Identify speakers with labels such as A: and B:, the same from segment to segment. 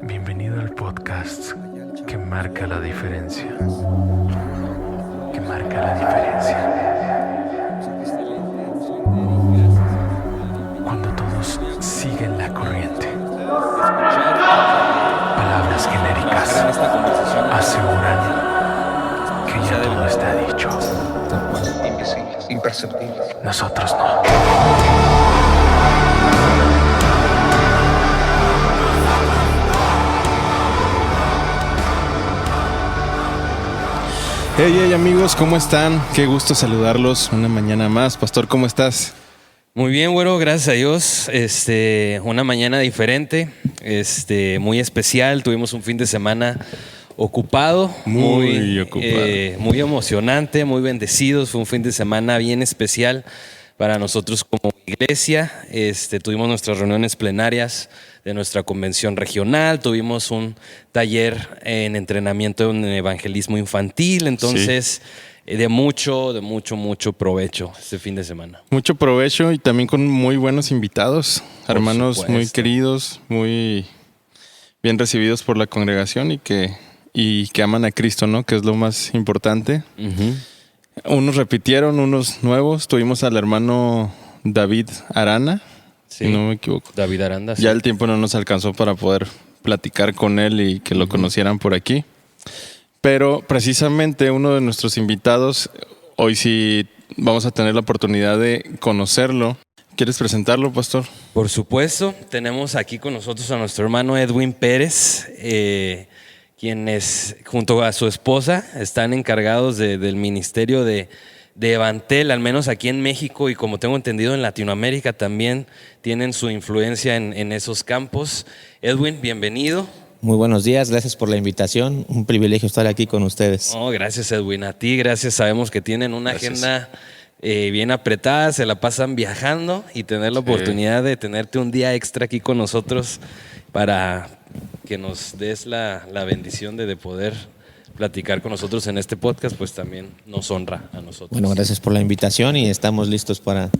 A: Bienvenido al podcast que marca la diferencia. Que marca la diferencia. Cuando todos siguen la corriente. Palabras genéricas aseguran que ya todo está dicho.
B: Imperceptible.
A: Nosotros no.
C: Hey amigos, ¿cómo están? Qué gusto saludarlos una mañana más. Pastor, ¿cómo estás?
D: Muy bien, güero, gracias a Dios. Una mañana diferente, muy especial. Tuvimos un fin de semana ocupado,
C: Muy ocupado.
D: Muy emocionante, muy bendecidos. Fue un fin de semana bien especial para nosotros como iglesia. Tuvimos nuestras reuniones plenarias de nuestra convención regional, tuvimos un taller en entrenamiento en evangelismo infantil, entonces de mucho provecho este fin de semana.
C: Mucho provecho y también con muy buenos invitados,
D: Por
C: hermanos
D: supuesto.
C: muy queridos, muy bien recibidos por la congregación y que aman a Cristo, ¿no? Que es lo más importante. Unos repitieron, unos nuevos. Tuvimos al hermano David Arana, si no me equivoco.
D: David Aranda.
C: Ya el tiempo no nos alcanzó para poder platicar con él y que lo conocieran por aquí. Pero precisamente uno de nuestros invitados, hoy sí vamos a tener la oportunidad de conocerlo. ¿Quieres presentarlo, pastor?
D: Por supuesto, tenemos aquí con nosotros a nuestro hermano Edwin Pérez, quienes junto a su esposa están encargados del ministerio de Evantel, al menos aquí en México y como tengo entendido en Latinoamérica también tienen su influencia en esos campos. Edwin, bienvenido.
E: Muy buenos días, gracias por la invitación. Un privilegio estar aquí con ustedes.
D: Oh, gracias, Edwin. A ti, gracias. Sabemos que tienen una agenda bien apretada, se la pasan viajando y tener la oportunidad de tenerte un día extra aquí con nosotros para que nos des la bendición de poder platicar con nosotros en este podcast, pues también nos honra a nosotros.
E: Bueno, gracias por la invitación y estamos listos para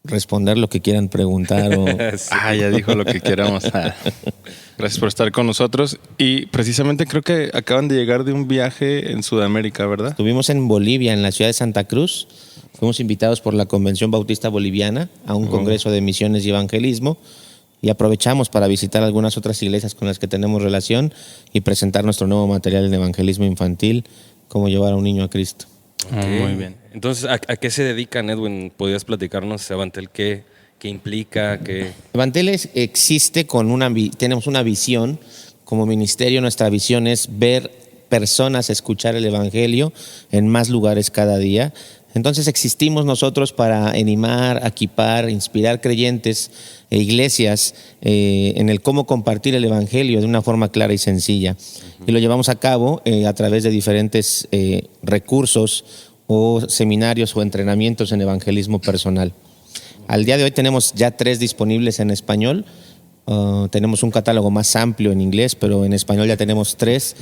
E: responder lo que quieran preguntar.
C: Ya dijo lo que queramos. Gracias por estar con nosotros. Y precisamente creo que acaban de llegar de un viaje en Sudamérica, ¿verdad?
E: Estuvimos en Bolivia, en la ciudad de Santa Cruz. Fuimos invitados por la Convención Bautista Boliviana a un congreso de misiones y evangelismo. Y aprovechamos para visitar algunas otras iglesias con las que tenemos relación y presentar nuestro nuevo material en evangelismo infantil, cómo llevar a un niño a Cristo.
D: Muy bien. Entonces, ¿a qué se dedican, Edwin? ¿Podrías platicarnos, Evantel, qué implica?
E: Evantel existe tenemos una visión como ministerio. Nuestra visión es ver personas escuchar el evangelio en más lugares cada día. Entonces existimos nosotros para animar, equipar, inspirar creyentes e iglesias en el cómo compartir el evangelio de una forma clara y sencilla. Y lo llevamos a cabo a través de diferentes recursos o seminarios o entrenamientos en evangelismo personal. Al día de hoy tenemos ya 3 disponibles en español. Tenemos un catálogo más amplio en inglés, pero en español ya tenemos 3.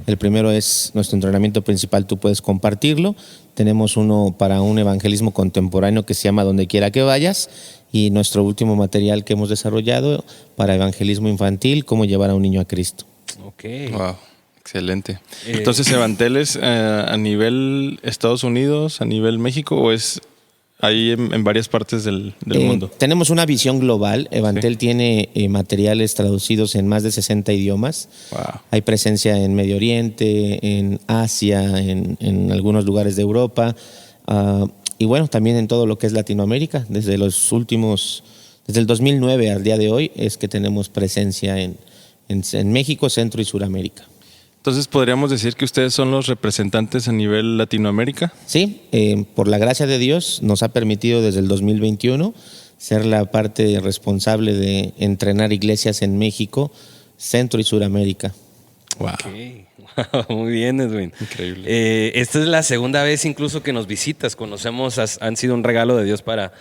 E: El primero es nuestro entrenamiento principal, tú puedes compartirlo. Tenemos uno para un evangelismo contemporáneo que se llama Donde quiera que vayas, y nuestro último material que hemos desarrollado para evangelismo infantil, cómo llevar a un niño a Cristo.
D: Ok.
C: Wow, excelente. Entonces, ¿Evantel es a nivel Estados Unidos, a nivel México o es ahí en varias partes del mundo?
E: Tenemos una visión global. Evantel tiene materiales traducidos en más de 60 idiomas.
C: Wow.
E: Hay presencia en Medio Oriente, en Asia, en algunos lugares de Europa. Y bueno, también en todo lo que es Latinoamérica. Desde el 2009 al día de hoy es que tenemos presencia en México, Centro y Suramérica.
C: Entonces, ¿podríamos decir que ustedes son los representantes a nivel Latinoamérica?
E: Sí, por la gracia de Dios nos ha permitido desde el 2021 ser la parte responsable de entrenar iglesias en México, Centro y Suramérica.
C: Wow.
D: Okay. Muy bien, Edwin.
C: Increíble.
D: Esta es la segunda vez incluso que nos visitas. Han sido un regalo de Dios para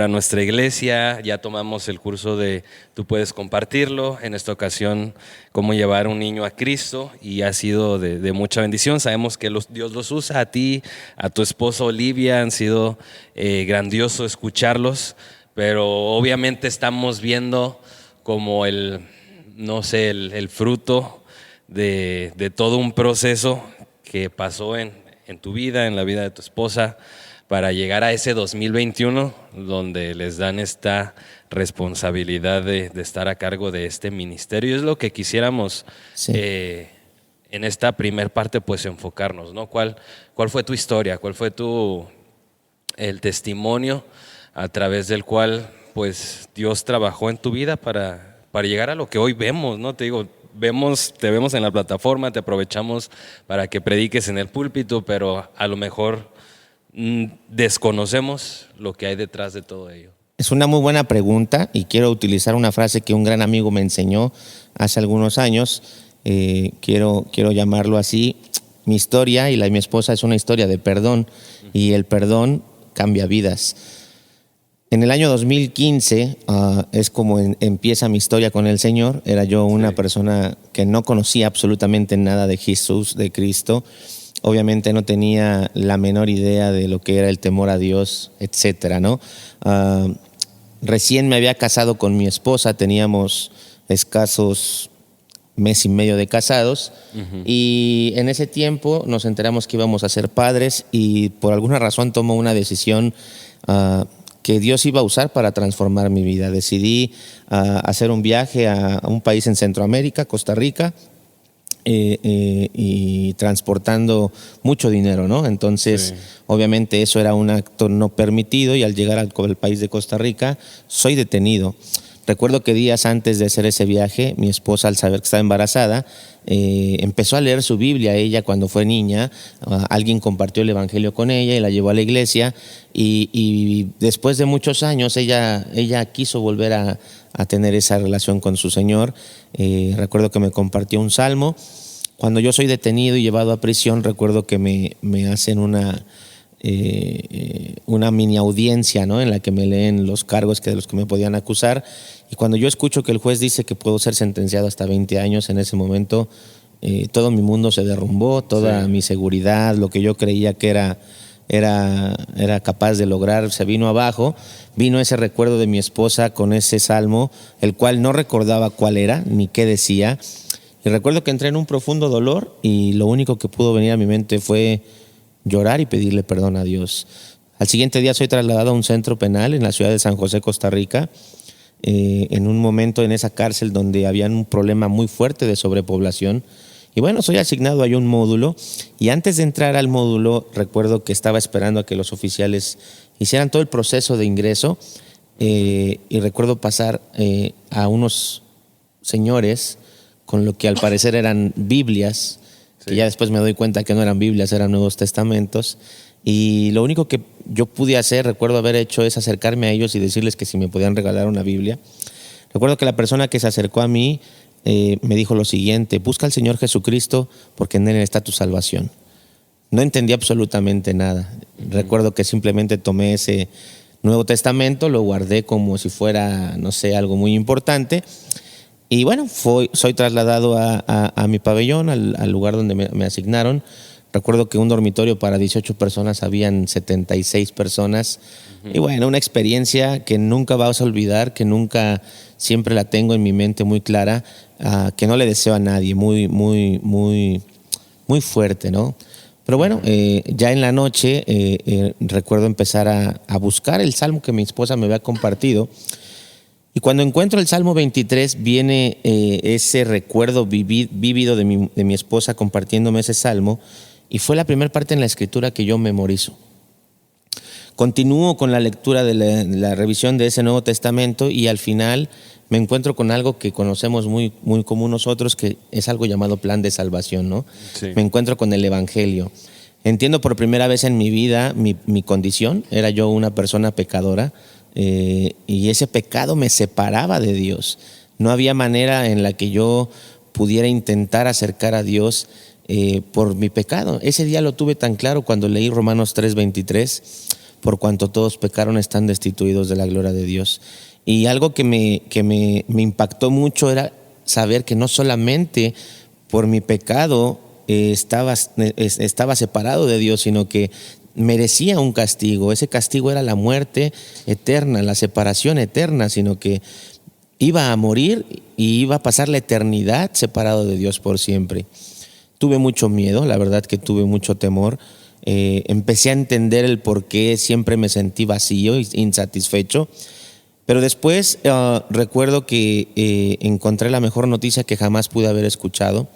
D: nuestra iglesia. Ya tomamos el curso de Tú puedes compartirlo. En esta ocasión, cómo llevar un niño a Cristo. Y ha sido de mucha bendición. Sabemos que Dios los usa a ti, a tu esposa Olivia. Han sido grandioso escucharlos. Pero obviamente estamos viendo como no sé, el fruto de todo un proceso que pasó en tu vida, en la vida de tu esposa, para llegar a ese 2021 donde les dan esta responsabilidad de estar a cargo de este ministerio. Es lo que quisiéramos
E: Sí.
D: En esta primer parte pues enfocarnos, ¿no? ¿Cuál fue tu historia? ¿Cuál fue el testimonio a través del cual pues Dios trabajó en tu vida para llegar a lo que hoy vemos, ¿no? Te digo, te vemos en la plataforma, te aprovechamos para que prediques en el púlpito, pero a lo mejor desconocemos lo que hay detrás de todo ello.
E: Es una muy buena pregunta y quiero utilizar una frase que un gran amigo me enseñó hace algunos años. Quiero llamarlo así. Mi historia y la de mi esposa es una historia de perdón y el perdón cambia vidas. En el año 2015 es como empieza mi historia con el Señor. Era yo una persona que no conocía absolutamente nada de Jesús, de Cristo. Obviamente no tenía la menor idea de lo que era el temor a Dios, etcétera, ¿no? Recién me había casado con mi esposa, teníamos escasos mes y medio de casados, y en ese tiempo nos enteramos que íbamos a ser padres y por alguna razón tomó una decisión que Dios iba a usar para transformar mi vida. Decidí hacer un viaje a un país en Centroamérica, Costa Rica, y transportando mucho dinero, ¿no? Entonces, obviamente eso era un acto no permitido y al llegar al país de Costa Rica, soy detenido. Recuerdo que días antes de hacer ese viaje, mi esposa, al saber que estaba embarazada, empezó a leer su Biblia. Ella, cuando fue niña, alguien compartió el Evangelio con ella y la llevó a la iglesia. Y después de muchos años, ella quiso volver a tener esa relación con su Señor. Recuerdo que me compartió un salmo. Cuando yo soy detenido y llevado a prisión, recuerdo que me hacen una mini audiencia, ¿no? En la que me leen los cargos de los que me podían acusar. Y cuando yo escucho que el juez dice que puedo ser sentenciado hasta 20 años, en ese momento todo mi mundo se derrumbó, toda mi seguridad, lo que yo creía que era capaz de lograr, se vino abajo. Vino ese recuerdo de mi esposa con ese salmo, el cual no recordaba cuál era ni qué decía. Y recuerdo que entré en un profundo dolor y lo único que pudo venir a mi mente fue llorar y pedirle perdón a Dios. Al siguiente día soy trasladado a un centro penal en la ciudad de San José, Costa Rica, en un momento en esa cárcel donde había un problema muy fuerte de sobrepoblación. Y bueno, soy asignado a un módulo y antes de entrar al módulo recuerdo que estaba esperando a que los oficiales hicieran todo el proceso de ingreso y recuerdo pasar a unos señores con lo que al parecer eran Biblias, que ya después me doy cuenta que no eran Biblias, eran Nuevos Testamentos. Y lo único que yo pude hacer, recuerdo haber hecho, es acercarme a ellos y decirles que si me podían regalar una Biblia. Recuerdo que la persona que se acercó a mí me dijo lo siguiente: busca al Señor Jesucristo porque en Él está tu salvación. No entendí absolutamente nada. Recuerdo que simplemente tomé ese Nuevo Testamento, lo guardé como si fuera, no sé, algo muy importante. Y bueno, soy trasladado a mi pabellón, al lugar donde me asignaron. Recuerdo que un dormitorio para 18 personas habían 76 personas. Y bueno, una experiencia que nunca vas a olvidar, que nunca, siempre la tengo en mi mente muy clara, que no le deseo a nadie, muy, muy, muy, muy fuerte, ¿no? Pero bueno, ya en la noche recuerdo empezar a buscar el salmo que mi esposa me había compartido. Y cuando encuentro el Salmo 23, viene ese recuerdo vívido de mi esposa compartiéndome ese salmo, y fue la primera parte en la escritura que yo memorizo. Continúo con la lectura de la revisión de ese Nuevo Testamento y al final me encuentro con algo que conocemos muy, muy común nosotros, que es algo llamado plan de salvación, ¿no? Sí. Me encuentro con el Evangelio. Entiendo por primera vez en mi vida mi condición. Era yo una persona pecadora. Y ese pecado me separaba de Dios. No había manera en la que yo pudiera intentar acercar a Dios por mi pecado. Ese día lo tuve tan claro cuando leí Romanos 3:23, por cuanto todos pecaron están destituidos de la gloria de Dios. Y algo que me impactó mucho era saber que no solamente por mi pecado estaba separado de Dios, sino que merecía un castigo. Ese castigo era la muerte eterna, la separación eterna, sino que iba a morir y iba a pasar la eternidad separado de Dios por siempre. Tuve mucho miedo, la verdad que tuve mucho temor. Empecé a entender el por qué siempre me sentí vacío e insatisfecho. Pero después recuerdo que encontré la mejor noticia que jamás pude haber escuchado.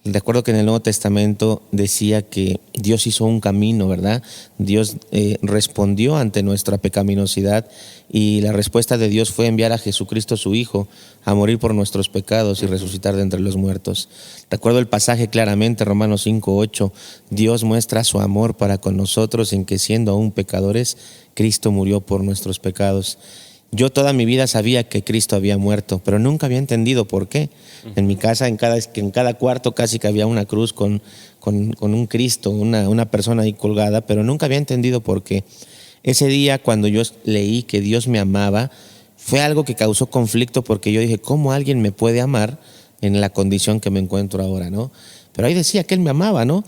E: Recuerdo que en el Nuevo Testamento decía que Dios hizo un camino, ¿verdad? Dios respondió ante nuestra pecaminosidad y la respuesta de Dios fue enviar a Jesucristo su Hijo a morir por nuestros pecados y resucitar de entre los muertos. Recuerdo el pasaje claramente, Romanos 5:8. Dios muestra su amor para con nosotros en que siendo aún pecadores, Cristo murió por nuestros pecados. Yo toda mi vida sabía que Cristo había muerto, pero nunca había entendido por qué. En mi casa, en cada cuarto casi que había una cruz con un Cristo, una persona ahí colgada, pero nunca había entendido por qué. Ese día cuando yo leí que Dios me amaba, fue algo que causó conflicto porque yo dije, ¿cómo alguien me puede amar en la condición que me encuentro ahora, ¿no? Pero ahí decía que Él me amaba, ¿no?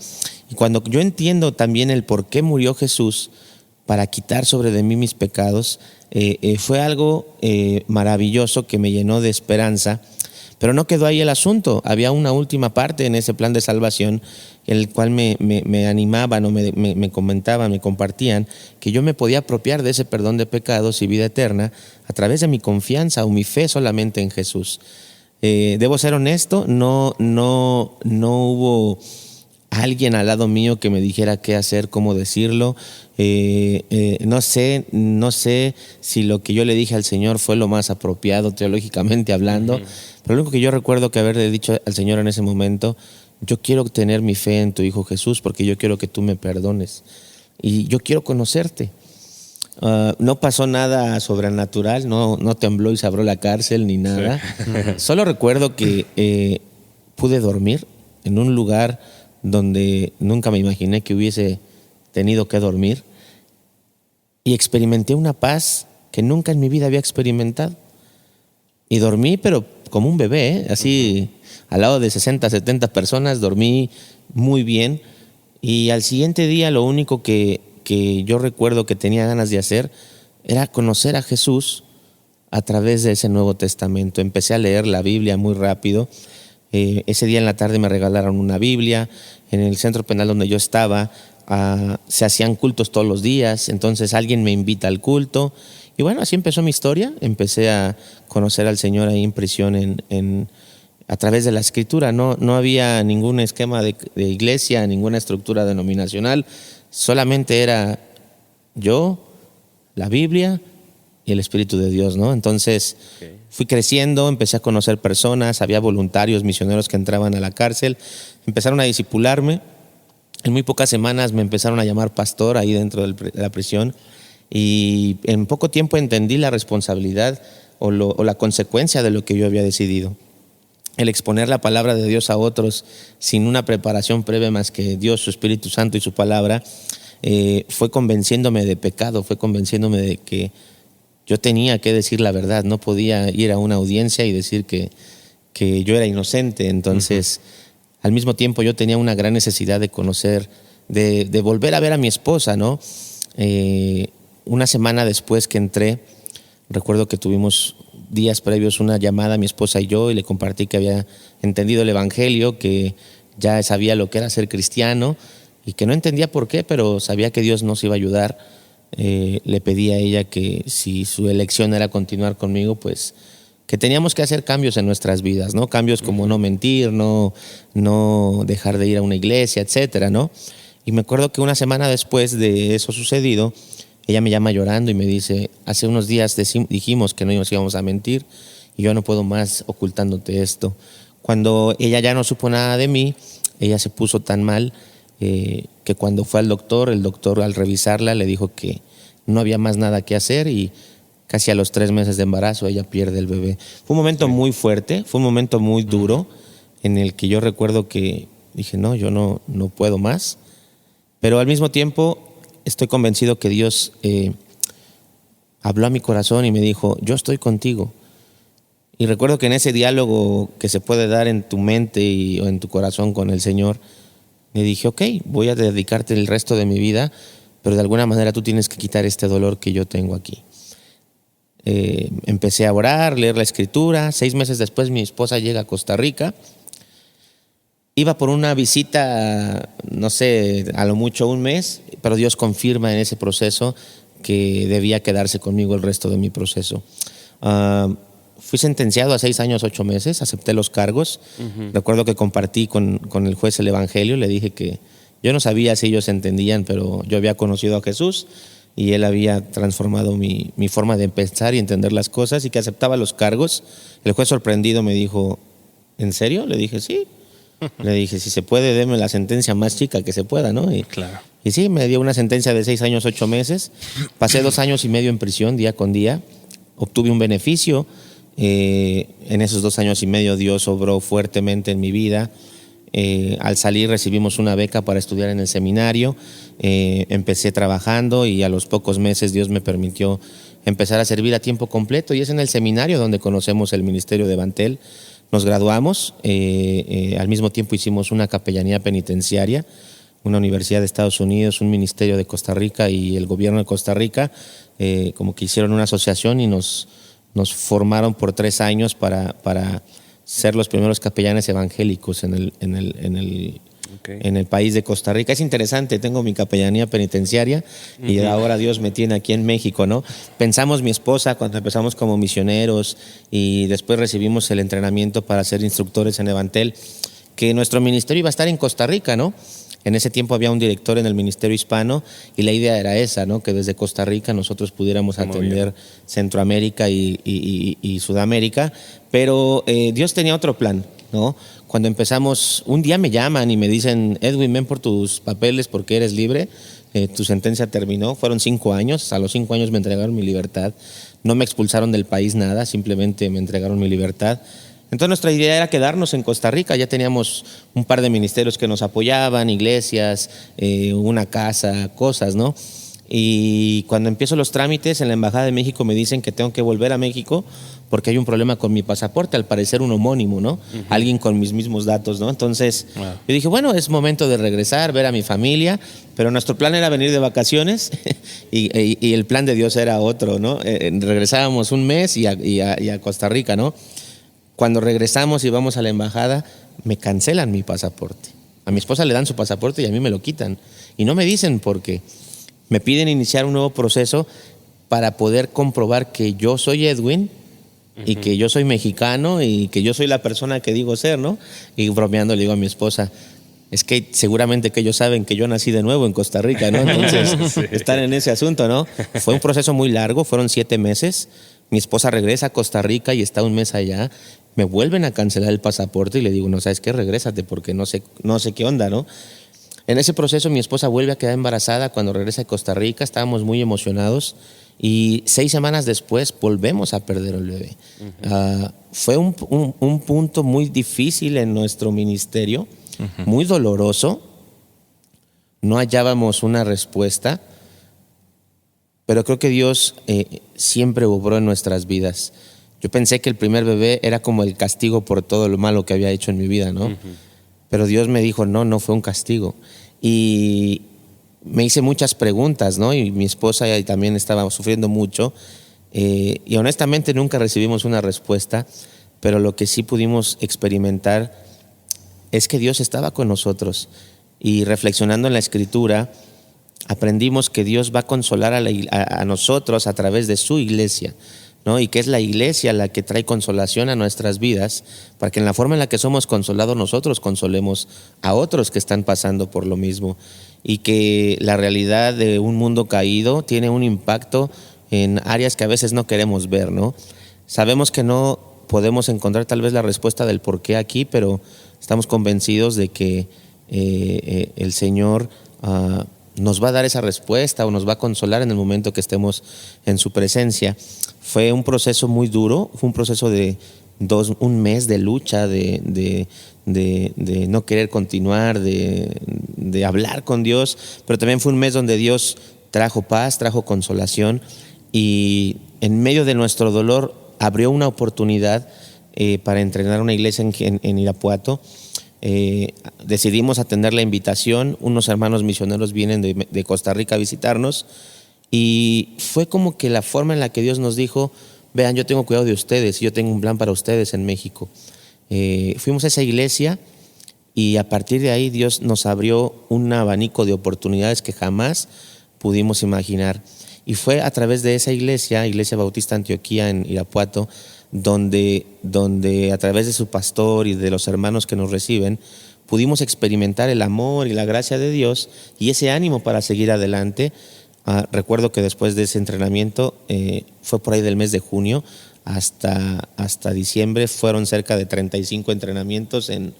E: Y cuando yo entiendo también el por qué murió Jesús para quitar sobre de mí mis pecados, fue algo maravilloso que me llenó de esperanza. Pero no quedó ahí el asunto. Había una última parte en ese plan de salvación, en el cual me animaban o me comentaban, me compartían que yo me podía apropiar de ese perdón de pecados y vida eterna a través de mi confianza o mi fe solamente en Jesús. Debo ser honesto, no hubo alguien al lado mío que me dijera qué hacer, cómo decirlo. No sé si lo que yo le dije al Señor fue lo más apropiado teológicamente hablando, pero lo único que yo recuerdo que haberle dicho al Señor en ese momento, yo quiero tener mi fe en tu Hijo Jesús porque yo quiero que tú me perdones y yo quiero conocerte. No pasó nada sobrenatural, no tembló y se abrió la cárcel ni nada. Sí. Solo recuerdo que pude dormir en un lugar donde nunca me imaginé que hubiese tenido que dormir y experimenté una paz que nunca en mi vida había experimentado. Y dormí, pero como un bebé, así al lado de 60, 70 personas, dormí muy bien. Y al siguiente día lo único que yo recuerdo que tenía ganas de hacer era conocer a Jesús a través de ese Nuevo Testamento. Empecé a leer la Biblia muy rápido. Ese día en la tarde me regalaron una Biblia. En el centro penal donde yo estaba se hacían cultos todos los días, entonces alguien me invita al culto y bueno, así empezó mi historia. Empecé a conocer al Señor ahí en prisión a través de la Escritura. No había ningún esquema de iglesia, ninguna estructura denominacional, solamente era yo, la Biblia y el Espíritu de Dios, ¿no? Entonces fui creciendo, empecé a conocer personas, había voluntarios, misioneros que entraban a la cárcel, empezaron a discipularme. En muy pocas semanas me empezaron a llamar pastor ahí dentro de la prisión y en poco tiempo entendí la responsabilidad o la consecuencia de lo que yo había decidido. El exponer la palabra de Dios a otros sin una preparación previa más que Dios, su Espíritu Santo y su palabra, fue convenciéndome de pecado, fue convenciéndome de que yo tenía que decir la verdad, no podía ir a una audiencia y decir que yo era inocente. Entonces, al mismo tiempo yo tenía una gran necesidad de conocer, de volver a ver a mi esposa, ¿no? Una semana después que entré, recuerdo que tuvimos días previos una llamada, mi esposa y yo, y le compartí que había entendido el Evangelio, que ya sabía lo que era ser cristiano y que no entendía por qué, pero sabía que Dios nos iba a ayudar. Le pedí a ella que si su elección era continuar conmigo, pues que teníamos que hacer cambios en nuestras vidas, ¿no? Cambios como no mentir, no dejar de ir a una iglesia, etcétera, ¿no? Y me acuerdo que una semana después de eso sucedido, ella me llama llorando y me dice, hace unos días dijimos que no nos íbamos a mentir y yo no puedo más ocultándote esto. Cuando ella ya no supo nada de mí, ella se puso tan mal que cuando fue al doctor, el doctor al revisarla le dijo que no había más nada que hacer y casi a los 3 meses de embarazo ella pierde el bebé. Fue un momento muy fuerte, fue un momento muy duro en el que yo recuerdo que dije, no, yo no puedo más. Pero al mismo tiempo estoy convencido que Dios habló a mi corazón y me dijo, yo estoy contigo. Y recuerdo que en ese diálogo que se puede dar en tu mente o en tu corazón con el Señor, le dije, ok, voy a dedicarte el resto de mi vida, pero de alguna manera tú tienes que quitar este dolor que yo tengo aquí. Empecé a orar, leer la escritura. 6 meses después mi esposa llega a Costa Rica. Iba por una visita, no sé, a lo mucho 1 mes, pero Dios confirma en ese proceso que debía quedarse conmigo el resto de mi proceso. Fui sentenciado a 6 años, 8 meses, acepté los cargos. Recuerdo que compartí con el juez el evangelio, le dije que yo no sabía si ellos entendían, pero yo había conocido a Jesús y Él había transformado mi forma de pensar y entender las cosas y que aceptaba los cargos. El juez sorprendido me dijo, ¿en serio? Le dije, sí. Le dije, si se puede, deme la sentencia más chica que se pueda, ¿no?
C: Claro.
E: Y sí, me dio una sentencia de 6 años, 8 meses. Pasé 2 años y medio en prisión, día con día. Obtuve un beneficio. En esos 2 años y medio Dios obró fuertemente en mi vida. Al salir recibimos una beca para estudiar en el seminario. Empecé trabajando y a los pocos meses Dios me permitió empezar a servir a tiempo completo. Y es en el seminario donde conocemos el ministerio de Evantel. Nos graduamos, al mismo tiempo hicimos una capellanía penitenciaria, una universidad de Estados Unidos, un ministerio de Costa Rica y el gobierno de Costa Rica, como que hicieron una asociación y nos formaron por 3 años para ser los primeros capellanes evangélicos en el país de Costa Rica. Es interesante, tengo mi capellanía penitenciaria y ahora Dios me tiene aquí en México, ¿no? Pensamos mi esposa cuando empezamos como misioneros y después recibimos el entrenamiento para ser instructores en Evantel, que nuestro ministerio iba a estar en Costa Rica, ¿no? En ese tiempo había un director en el ministerio hispano y la idea era esa, ¿no? Que desde Costa Rica nosotros pudiéramos atender Centroamérica y Sudamérica, pero Dios tenía otro plan, ¿no? Cuando empezamos, un día me llaman y me dicen, Edwin, ven por tus papeles porque eres libre, tu sentencia terminó. Fueron 5 años, a los 5 años me entregaron mi libertad. No me expulsaron del país nada, simplemente me entregaron mi libertad. Entonces nuestra idea era quedarnos en Costa Rica. Ya teníamos un par de ministerios que nos apoyaban, iglesias, una casa, cosas, ¿no? Y cuando empiezo los trámites en la Embajada de México me dicen que tengo que volver a México porque hay un problema con mi pasaporte, al parecer un homónimo, ¿no? Alguien con mis mismos datos, ¿no? Entonces yo dije, bueno, es momento de regresar, ver a mi familia, pero nuestro plan era venir de vacaciones y el plan de Dios era otro, ¿no? Regresábamos 1 mes y a Costa Rica, ¿no? Cuando regresamos y vamos a la embajada, me cancelan mi pasaporte. A mi esposa le dan su pasaporte y a mí me lo quitan. Y no me dicen por qué. Me piden iniciar un nuevo proceso para poder comprobar que yo soy Edwin y que yo soy mexicano y que yo soy la persona que digo ser, ¿no? Y bromeando le digo a mi esposa, es que seguramente que ellos saben que yo nací de nuevo en Costa Rica, ¿no? Entonces, sí, están en ese asunto, ¿no? Fue un proceso muy largo, fueron 7 meses. Mi esposa regresa a Costa Rica y está 1 mes allá. Me vuelven a cancelar el pasaporte y le digo, no, ¿sabes qué? Regrésate porque no sé qué onda, ¿no? En ese proceso mi esposa vuelve a quedar embarazada cuando regresa a Costa Rica. Estábamos muy emocionados y 6 semanas después volvemos a perder el bebé. Fue un punto muy difícil en nuestro ministerio, muy doloroso. No hallábamos una respuesta, pero creo que Dios siempre obró en nuestras vidas. Yo pensé que el primer bebé era como el castigo por todo lo malo que había hecho en mi vida, ¿no? Pero Dios me dijo, no fue un castigo. Y me hice muchas preguntas, ¿no? Y mi esposa también estaba sufriendo mucho. Y honestamente nunca recibimos una respuesta, pero lo que sí pudimos experimentar es que Dios estaba con nosotros. Y reflexionando en la Escritura, aprendimos que Dios va a consolar a nosotros a través de su iglesia, ¿no? Y que es la iglesia la que trae consolación a nuestras vidas, para que en la forma en la que somos consolados nosotros consolemos a otros que están pasando por lo mismo. Y que la realidad de un mundo caído tiene un impacto en áreas que a veces no queremos ver, ¿no? Sabemos que no podemos encontrar tal vez la respuesta del por qué aquí, pero estamos convencidos de que el Señor nos va a dar esa respuesta o nos va a consolar en el momento que estemos en su presencia. Fue un proceso muy duro, fue un proceso de 1 mes de lucha, de no querer continuar, de hablar con Dios, pero también fue un mes donde Dios trajo paz, trajo consolación, y en medio de nuestro dolor abrió una oportunidad para entrenar una iglesia en Irapuato. Decidimos atender la invitación. Unos hermanos misioneros vienen de Costa Rica a visitarnos Y fue como que la forma en la que Dios nos dijo, vean, yo tengo cuidado de ustedes, yo tengo un plan para ustedes en México. Fuimos a esa iglesia y a partir de ahí Dios nos abrió un abanico de oportunidades que jamás pudimos imaginar. Y fue a través de esa iglesia, Iglesia Bautista Antioquía en Irapuato, donde a través de su pastor y de los hermanos que nos reciben, pudimos experimentar el amor y la gracia de Dios y ese ánimo para seguir adelante. Recuerdo que después de ese entrenamiento, fue por ahí del mes de junio hasta diciembre, fueron cerca de 35 entrenamientos en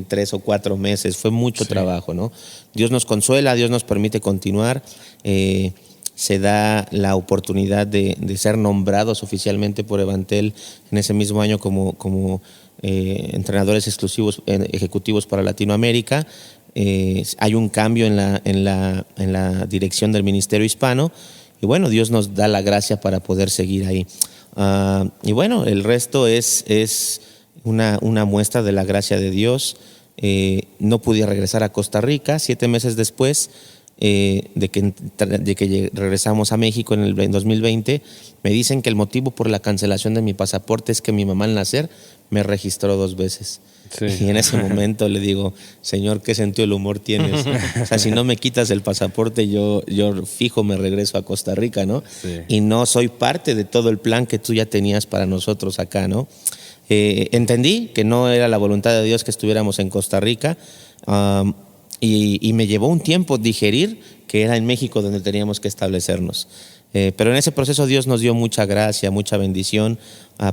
E: 3 o 4 meses. Fue mucho trabajo, ¿no? Dios nos consuela, Dios nos permite continuar. Se da la oportunidad de ser nombrados oficialmente por Evantel en ese mismo año como entrenadores ejecutivos para Latinoamérica. Hay un cambio en la dirección del Ministerio Hispano y bueno, Dios nos da la gracia para poder seguir ahí. Y bueno, el resto es una muestra de la gracia de Dios. No pude regresar a Costa Rica 7 meses después. De que regresamos a México en 2020, me dicen que el motivo por la cancelación de mi pasaporte es que mi mamá al nacer me registró 2 veces. Sí. Y en ese momento le digo, Señor, ¿qué sentido del humor tienes? O sea, si no me quitas el pasaporte, yo fijo me regreso a Costa Rica, ¿no? Sí. Y no soy parte de todo el plan que tú ya tenías para nosotros acá, ¿no? Entendí que no era la voluntad de Dios que estuviéramos en Costa Rica. Y me llevó un tiempo digerir que era en México donde teníamos que establecernos. Pero en ese proceso Dios nos dio mucha gracia, mucha bendición.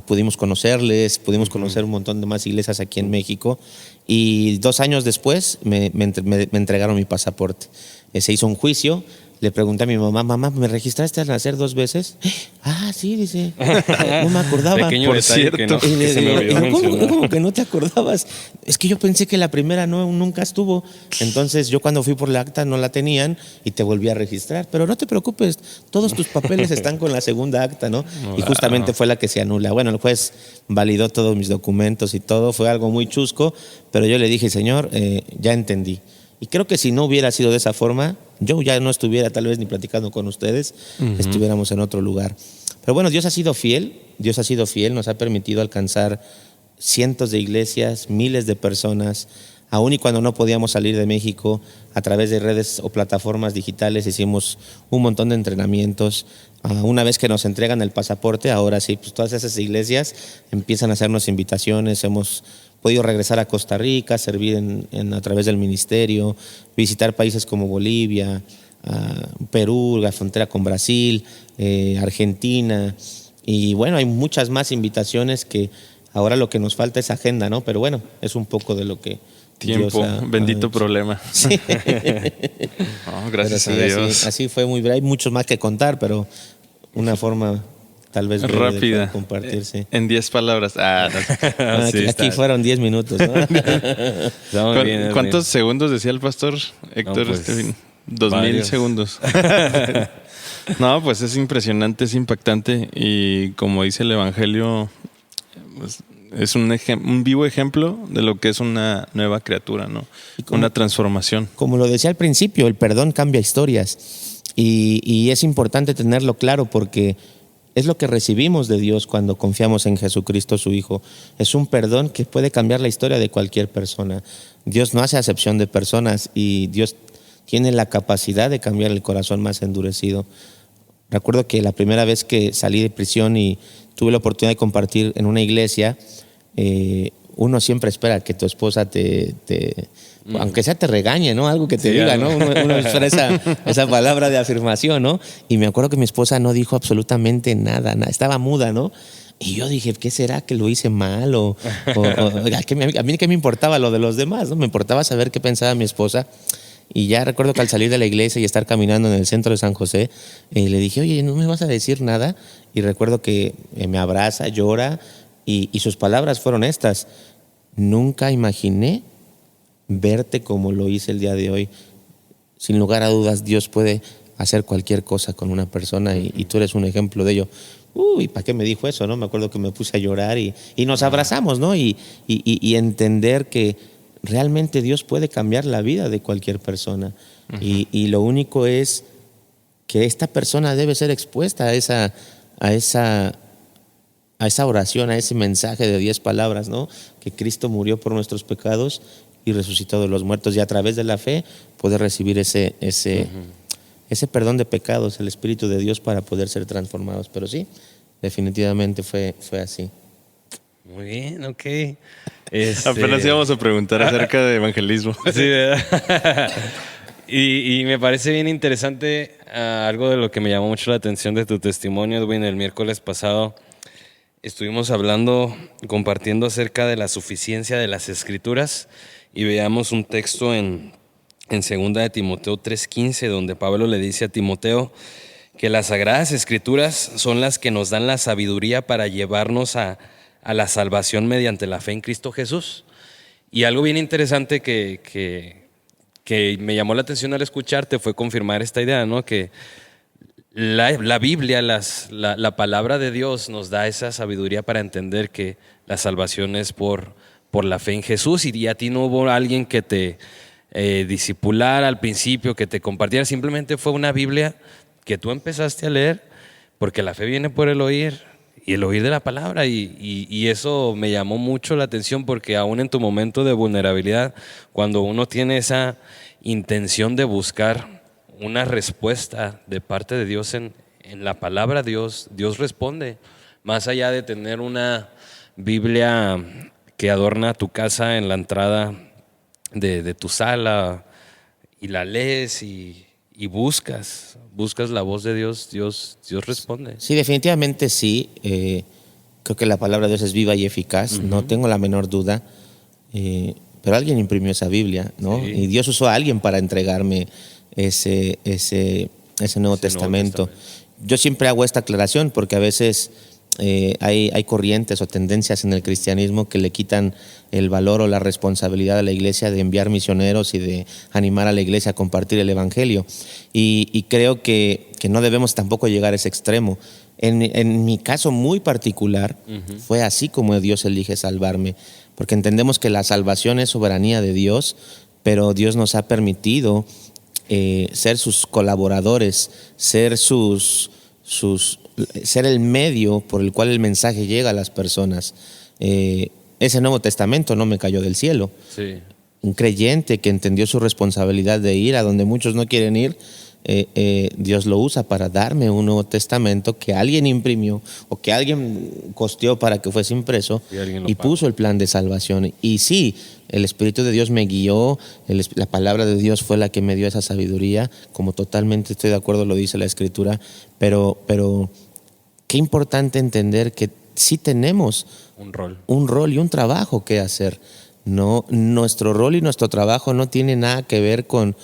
E: Pudimos conocerles, pudimos conocer un montón de más iglesias aquí en México. Y 2 años después me entregaron mi pasaporte. Se hizo un juicio. Le pregunté a mi mamá, ¿me registraste al nacer 2 veces? Sí, dice, no me acordaba.
D: Pequeño
C: por cierto.
D: Que no, que se me olvidó
E: ¿Cómo que no te acordabas? Es que yo pensé que la primera nunca estuvo. Entonces yo cuando fui por la acta no la tenían y te volví a registrar. Pero no te preocupes, todos tus papeles están con la segunda acta, ¿no? Y justamente fue la que se anula. Bueno, el juez validó todos mis documentos y todo. Fue algo muy chusco, pero yo le dije, Señor, ya entendí. Y creo que si no hubiera sido de esa forma, yo ya no estuviera tal vez ni platicando con ustedes, estuviéramos en otro lugar. Pero bueno, Dios ha sido fiel, nos ha permitido alcanzar cientos de iglesias, miles de personas, aún y cuando no podíamos salir de México, a través de redes o plataformas digitales hicimos un montón de entrenamientos. Una vez que nos entregan el pasaporte, ahora sí, pues todas esas iglesias empiezan a hacernos invitaciones, hemos podido regresar a Costa Rica, servir a través del ministerio, visitar países como Bolivia, Perú, la frontera con Brasil, Argentina. Y bueno, hay muchas más invitaciones que ahora lo que nos falta es agenda, ¿no? Pero bueno, es un poco de lo que
C: tiempo,
E: Dios
C: bendito problema.
E: Sí.
C: Gracias
E: sí,
C: a Dios.
E: Así fue muy breve. Hay muchos más que contar, pero una forma tal vez breve
C: rápida
E: de compartirse.
C: En 10 palabras.
E: Aquí fueron 10 minutos, ¿no?
C: ¿Cuántos segundos decía el pastor Héctor?
D: No, pues,
C: 2000 segundos. No, pues es impresionante, es impactante y como dice el Evangelio, pues, es un vivo ejemplo de lo que es una nueva criatura, ¿no? Una transformación.
E: Como lo decía al principio, el perdón cambia historias y es importante tenerlo claro porque es lo que recibimos de Dios cuando confiamos en Jesucristo, su Hijo. Es un perdón que puede cambiar la historia de cualquier persona. Dios no hace acepción de personas y Dios tiene la capacidad de cambiar el corazón más endurecido. Recuerdo que la primera vez que salí de prisión y tuve la oportunidad de compartir en una iglesia, uno siempre espera que tu esposa aunque sea te regañe, ¿no? Algo que te diga, ¿no? Uno espera esa palabra de afirmación, ¿no? Y me acuerdo que mi esposa no dijo absolutamente nada, estaba muda, ¿no? Y yo dije, ¿qué será que lo hice mal? A mí qué me importaba lo de los demás, ¿no? Me importaba saber qué pensaba mi esposa. Y ya recuerdo que al salir de la iglesia y estar caminando en el centro de San José, le dije, oye, ¿no me vas a decir nada? Y recuerdo que me abraza, llora y sus palabras fueron estas: nunca imaginé verte como lo hice el día de hoy. Sin lugar a dudas, Dios puede hacer cualquier cosa con una persona y tú eres un ejemplo de ello. ¿Y para qué me dijo eso, no? Me acuerdo que me puse a llorar y nos abrazamos, ¿no? Y entender que realmente Dios puede cambiar la vida de cualquier persona. Y lo único es que esta persona debe ser expuesta a esa oración, a ese mensaje de 10 palabras, ¿no? Que Cristo murió por nuestros pecados y resucitó de los muertos, y a través de la fe poder recibir ese perdón de pecados, el Espíritu de Dios, para poder ser transformados. Pero sí, definitivamente fue así.
D: Muy bien, ok.
C: Apenas íbamos a preguntar acerca de evangelismo.
D: Sí, ¿verdad? Y me parece bien interesante algo de lo que me llamó mucho la atención de tu testimonio, Edwin. El miércoles pasado estuvimos compartiendo acerca de la suficiencia de las Escrituras, y veíamos un texto en 2 de Timoteo 3:15, donde Pablo le dice a Timoteo que las Sagradas Escrituras son las que nos dan la sabiduría para llevarnos a la salvación mediante la fe en Cristo Jesús. Y algo bien interesante que me llamó la atención al escucharte fue confirmar esta idea, ¿no? Que la Biblia, la palabra de Dios, nos da esa sabiduría para entender que la salvación es por la fe en Jesús, y a ti no hubo alguien que te discipulara al principio, que te compartiera. Simplemente fue una Biblia que tú empezaste a leer, porque la fe viene por el oír, y el oír de la palabra, y eso me llamó mucho la atención, porque aún en tu momento de vulnerabilidad, cuando uno tiene esa intención de buscar una respuesta de parte de Dios en la palabra, Dios responde. Más allá de tener una Biblia que adorna tu casa en la entrada de tu sala, y la lees y buscas la voz de Dios, Dios responde.
E: Sí, definitivamente sí. Creo que la palabra de Dios es viva y eficaz, no tengo la menor duda. Pero alguien imprimió esa Biblia, ¿no? Sí. Y Dios usó a alguien para entregarme ese Nuevo Testamento. Yo siempre hago esta aclaración porque a veces hay corrientes o tendencias en el cristianismo que le quitan el valor o la responsabilidad a la iglesia de enviar misioneros y de animar a la iglesia a compartir el evangelio. Y creo que no debemos tampoco llegar a ese extremo. En mi caso muy particular, fue así como Dios elige salvarme, porque entendemos que la salvación es soberanía de Dios, pero Dios nos ha permitido ser sus colaboradores, ser el medio por el cual el mensaje llega a las personas. Ese Nuevo Testamento no me cayó del cielo.
D: Sí.
E: Un creyente que entendió su responsabilidad de ir a donde muchos no quieren ir, Dios lo usa para darme un Nuevo Testamento que alguien imprimió o que alguien costeó para que fuese impreso y puso el plan de salvación. Y sí, el Espíritu de Dios me guió, la palabra de Dios fue la que me dio esa sabiduría, como totalmente estoy de acuerdo, lo dice la Escritura, pero qué importante entender que sí tenemos un rol y un trabajo que hacer. No, nuestro rol y nuestro trabajo no tiene nada que ver con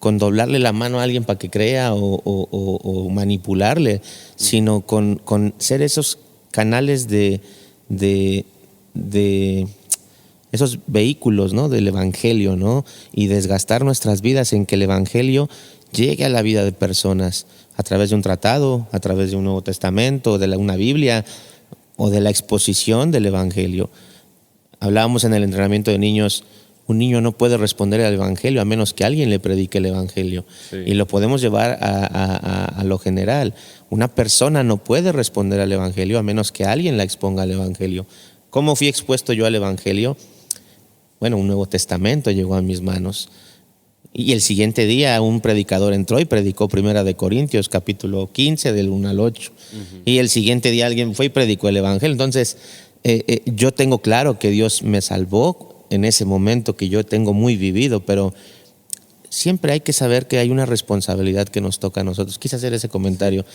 E: doblarle la mano a alguien para que crea o manipularle, sino con ser esos canales de esos vehículos, ¿no? Del evangelio, ¿no? Y desgastar nuestras vidas en que el evangelio llegue a la vida de personas a través de un tratado, a través de un Nuevo Testamento, de una Biblia o de la exposición del evangelio. Hablábamos en el entrenamiento de niños, un niño no puede responder al evangelio a menos que alguien le predique el evangelio. Sí. Y lo podemos llevar a lo general. Una persona no puede responder al evangelio a menos que alguien la exponga al evangelio. ¿Cómo fui expuesto yo al evangelio? Bueno, un Nuevo Testamento llegó a mis manos. Y el siguiente día un predicador entró y predicó 1 Corintios capítulo 15 del 1 al 8. Y el siguiente día alguien fue y predicó el evangelio. Entonces, yo tengo claro que Dios me salvó en ese momento que yo tengo muy vivido, pero siempre hay que saber que hay una responsabilidad que nos toca a nosotros. Quise hacer ese comentario.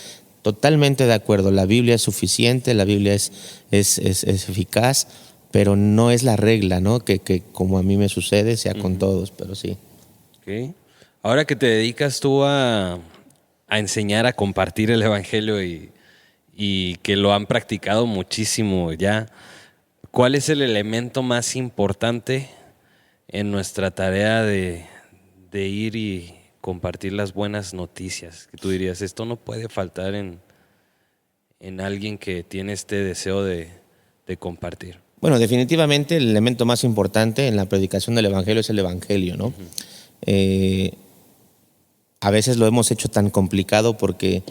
E: Totalmente de acuerdo, la Biblia es suficiente, la Biblia es eficaz, pero no es la regla, ¿no? Que como a mí me sucede, sea con todos, pero sí.
D: Okay. Ahora que te dedicas tú a enseñar, a compartir el evangelio y que lo han practicado muchísimo ya, ¿cuál es el elemento más importante en nuestra tarea de ir y compartir las buenas noticias? Que tú dirías, esto no puede faltar en alguien que tiene este deseo de compartir.
E: Bueno, definitivamente el elemento más importante en la predicación del evangelio es el evangelio, ¿no? a veces lo hemos hecho tan complicado porque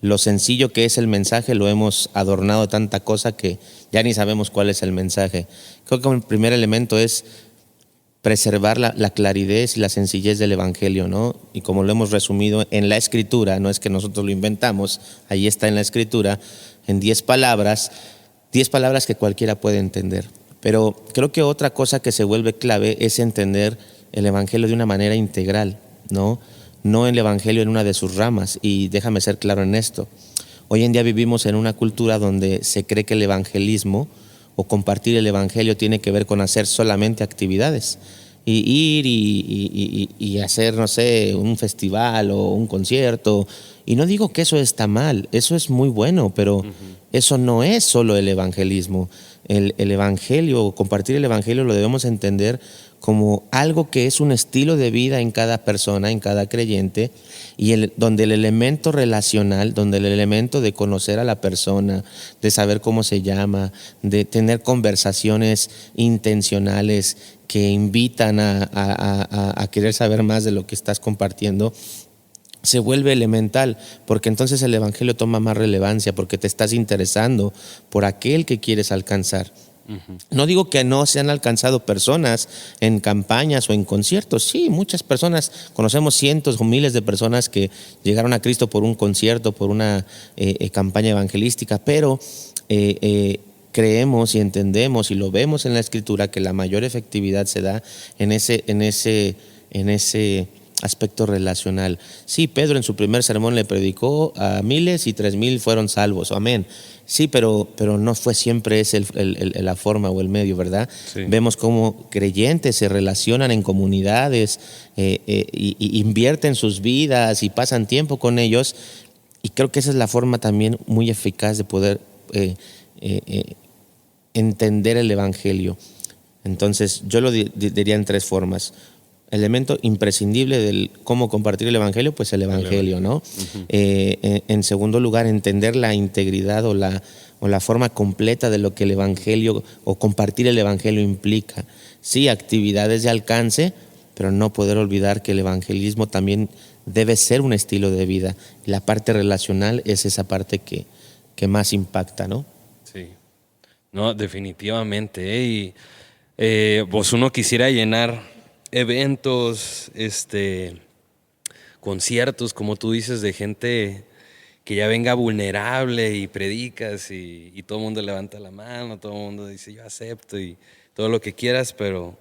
E: lo sencillo que es el mensaje lo hemos adornado de tanta cosa que ya ni sabemos cuál es el mensaje. Creo que el primer elemento es preservar la claridad y la sencillez del Evangelio, ¿no? Y como lo hemos resumido en la Escritura, no es que nosotros lo inventamos, ahí está en la Escritura, en 10 palabras que cualquiera puede entender. Pero creo que otra cosa que se vuelve clave es entender el Evangelio de una manera integral, ¿no? No el Evangelio en una de sus ramas. Y déjame ser claro en esto. Hoy en día vivimos en una cultura donde se cree que el evangelismo o compartir el Evangelio tiene que ver con hacer solamente actividades. Y ir y hacer, no sé, un festival o un concierto. Y no digo que eso está mal, eso es muy bueno, pero eso no es solo el evangelismo. El Evangelio, compartir el Evangelio lo debemos entender como algo que es un estilo de vida en cada persona, en cada creyente, y donde el elemento relacional, donde el elemento de conocer a la persona, de saber cómo se llama, de tener conversaciones intencionales que invitan a querer saber más de lo que estás compartiendo, se vuelve elemental, porque entonces el Evangelio toma más relevancia, porque te estás interesando por aquel que quieres alcanzar. No digo que no se han alcanzado personas en campañas o en conciertos. Sí, muchas personas, conocemos cientos o miles de personas que llegaron a Cristo por un concierto, por una campaña evangelística, pero creemos y entendemos y lo vemos en la Escritura que la mayor efectividad se da en ese aspecto relacional. Sí, Pedro en su primer sermón le predicó a miles y 3,000 fueron salvos. Amén. Sí, pero no fue siempre esa la forma o el medio, ¿verdad? Sí. Vemos cómo creyentes se relacionan en comunidades, y invierten sus vidas y pasan tiempo con ellos. Y creo que esa es la forma también muy eficaz de poder entender el Evangelio. Entonces, yo lo diría en 3 formas. Elemento imprescindible del cómo compartir el Evangelio, pues el Evangelio, ¿no? En segundo lugar, entender la integridad o la forma completa de lo que el Evangelio o compartir el Evangelio implica. Sí, actividades de alcance, pero no poder olvidar que el evangelismo también debe ser un estilo de vida. La parte relacional es esa parte que más impacta, ¿no?
D: Sí, no, definitivamente. Y pues uno quisiera llenar eventos, conciertos, como tú dices, de gente que ya venga vulnerable y predicas y todo el mundo levanta la mano, todo el mundo dice yo acepto y todo lo que quieras, pero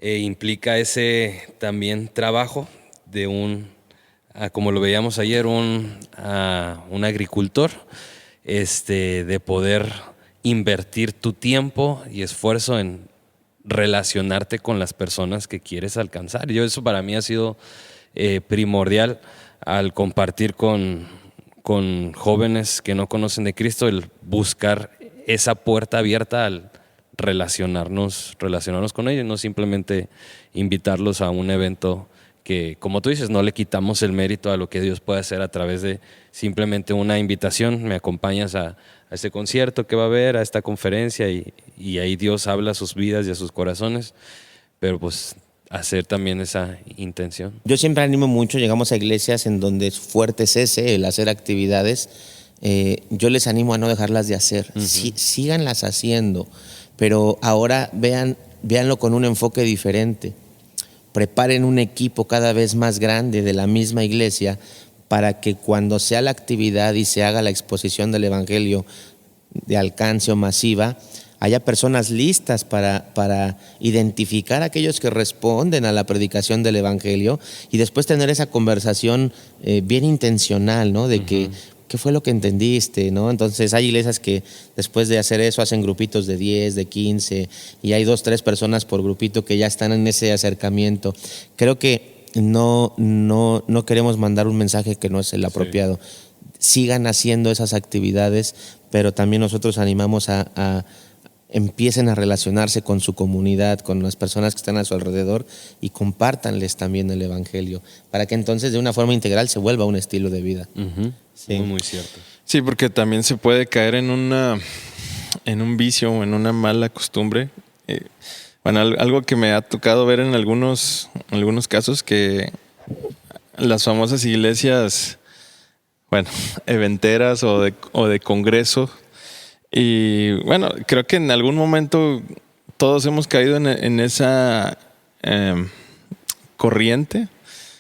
D: implica ese también trabajo de como lo veíamos ayer, un agricultor, de poder invertir tu tiempo y esfuerzo en relacionarte con las personas que quieres alcanzar. Eso para mí ha sido primordial al compartir con jóvenes que no conocen de Cristo, el buscar esa puerta abierta al relacionarnos con ellos, no simplemente invitarlos a un evento que, como tú dices, no le quitamos el mérito a lo que Dios puede hacer a través de simplemente una invitación. Me acompañas a este concierto que va a haber, a esta conferencia, y ahí Dios habla a sus vidas y a sus corazones, pero pues hacer también esa intención.
E: Yo siempre animo mucho, llegamos a iglesias en donde es fuerte el hacer actividades. Yo les animo a no dejarlas de hacer. Síganlas haciendo, pero ahora véanlo con un enfoque diferente. Preparen un equipo cada vez más grande de la misma iglesia para que cuando sea la actividad y se haga la exposición del Evangelio de alcance o masiva, haya personas listas para identificar a aquellos que responden a la predicación del Evangelio y después tener esa conversación bien intencional, ¿no? De ¿qué fue lo que entendiste? ¿No? Entonces hay iglesias que después de hacer eso hacen grupitos de 10, de 15 y hay 2, 3 personas por grupito que ya están en ese acercamiento. Creo que no queremos mandar un mensaje que no es el apropiado. Sí. Sigan haciendo esas actividades, pero también nosotros animamos a empiecen a relacionarse con su comunidad, con las personas que están a su alrededor y compártanles también el Evangelio, para que entonces de una forma integral se vuelva un estilo de vida.
D: Sí. Muy cierto.
C: Sí, porque también se puede caer en un vicio o en una mala costumbre. Bueno, algo que me ha tocado ver en algunos casos, que las famosas iglesias, bueno, eventeras o de congreso. Y bueno, creo que en algún momento todos hemos caído en esa corriente,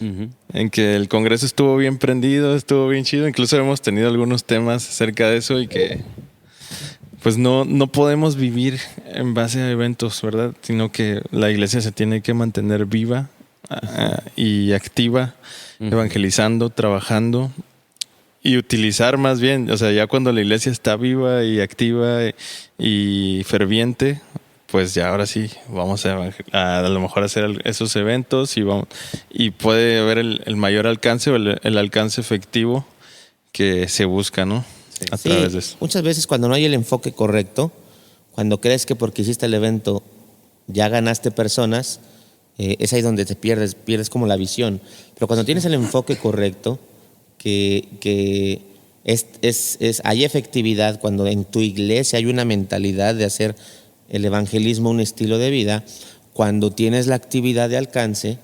C: en que el congreso estuvo bien prendido, estuvo bien chido. Incluso hemos tenido algunos temas acerca de eso y que pues no podemos vivir en base a eventos, ¿verdad? Sino que la iglesia se tiene que mantener viva y activa, evangelizando, trabajando y utilizar más bien, o sea, ya cuando la iglesia está viva y activa y ferviente, pues ya ahora sí vamos a lo mejor hacer esos eventos y puede haber el mayor alcance o el alcance efectivo que se busca, ¿no? A través de eso.
E: Muchas veces cuando no hay el enfoque correcto, cuando crees que porque hiciste el evento ya ganaste personas, es ahí donde te pierdes como la visión. Pero cuando tienes el enfoque correcto, que hay efectividad, cuando en tu iglesia hay una mentalidad de hacer el evangelismo un estilo de vida, cuando tienes la actividad de alcance,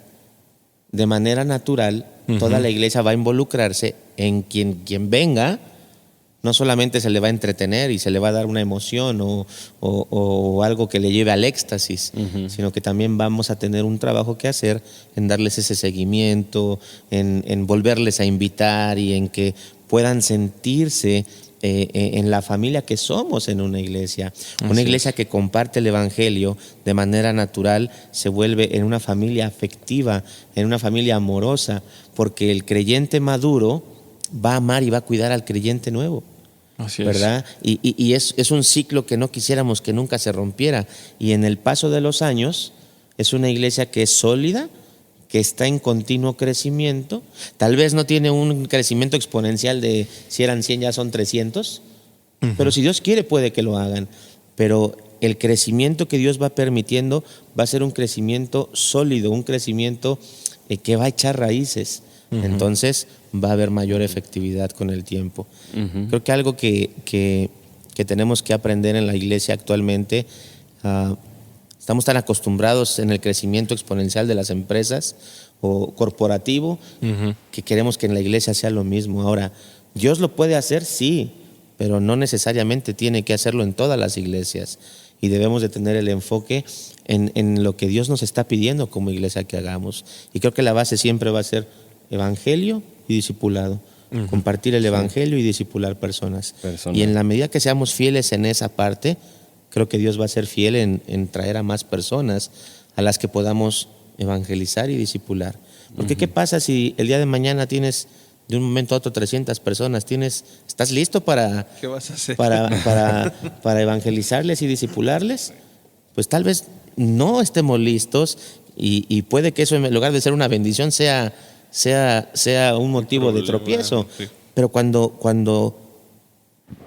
E: de manera natural, toda la iglesia va a involucrarse en quien venga. No solamente se le va a entretener y se le va a dar una emoción o algo que le lleve al éxtasis, sino que también vamos a tener un trabajo que hacer en darles ese seguimiento, en volverles a invitar y en que puedan sentirse en la familia que somos en una iglesia. Una iglesia que comparte el evangelio de manera natural se vuelve en una familia afectiva, en una familia amorosa, porque el creyente maduro va a amar y va a cuidar al creyente nuevo.
C: Así
E: ¿verdad? Y es un ciclo que no quisiéramos que nunca se rompiera. Y en el paso de los años es una iglesia que es sólida, que está en continuo crecimiento. Tal vez no tiene un crecimiento exponencial de si eran 100 ya son 300, pero si Dios quiere puede que lo hagan. Pero el crecimiento que Dios va permitiendo va a ser un crecimiento sólido, un crecimiento que va a echar raíces. Entonces va a haber mayor efectividad con el tiempo. Creo que algo que tenemos que aprender en la iglesia actualmente, estamos tan acostumbrados en el crecimiento exponencial de las empresas o corporativo que queremos que en la iglesia sea lo mismo. Ahora, Dios lo puede hacer, sí, pero no necesariamente tiene que hacerlo en todas las iglesias. Y debemos de tener el enfoque en lo que Dios nos está pidiendo como iglesia que hagamos. Y creo que la base siempre va a ser evangelio y discipulado. Compartir el evangelio y discipular personas. Y en la medida que seamos fieles en esa parte, creo que Dios va a ser fiel en traer a más personas a las que podamos evangelizar y discipular. Porque ¿qué pasa si el día de mañana tienes de un momento a otro 300 personas? ¿Estás listo para,
C: ¿qué vas a hacer?
E: para evangelizarles y discipularles? Pues tal vez no estemos listos y puede que eso, en lugar de ser una bendición, sea un motivo de tropiezo.
C: Sí.
E: Pero cuando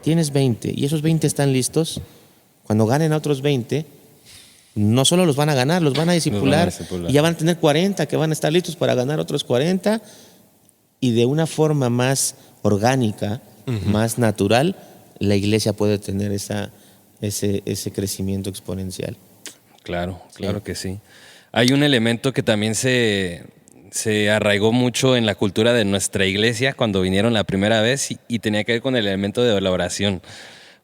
E: tienes 20 y esos 20 están listos, cuando ganen a otros 20, no solo los van a ganar, los van a discipular y ya van a tener 40 que van a estar listos para ganar otros 40, y de una forma más orgánica, más natural, la iglesia puede tener ese crecimiento exponencial.
D: Claro que sí. Hay un elemento que también se arraigó mucho en la cultura de nuestra iglesia cuando vinieron la primera vez y tenía que ver con el elemento de la oración,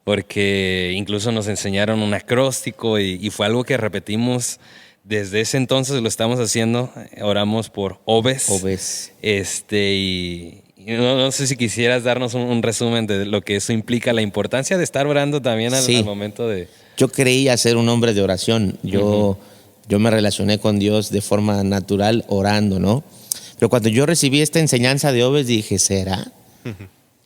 D: porque incluso nos enseñaron un acróstico y fue algo que repetimos desde ese entonces, lo estamos haciendo. Oramos por Obes. Y no sé si quisieras darnos un resumen de lo que eso implica, la importancia de estar orando también al momento de...
E: Yo creía ser un hombre de oración. Yo me relacioné con Dios de forma natural orando, ¿no? Pero cuando yo recibí esta enseñanza de Obes dije, ¿será?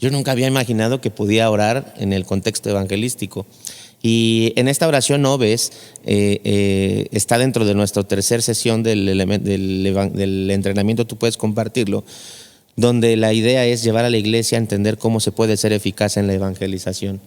E: Yo nunca había imaginado que podía orar en el contexto evangelístico. Y en esta oración Obes está dentro de nuestra tercera sesión del entrenamiento, tú puedes compartirlo, donde la idea es llevar a la iglesia a entender cómo se puede ser eficaz en la evangelización.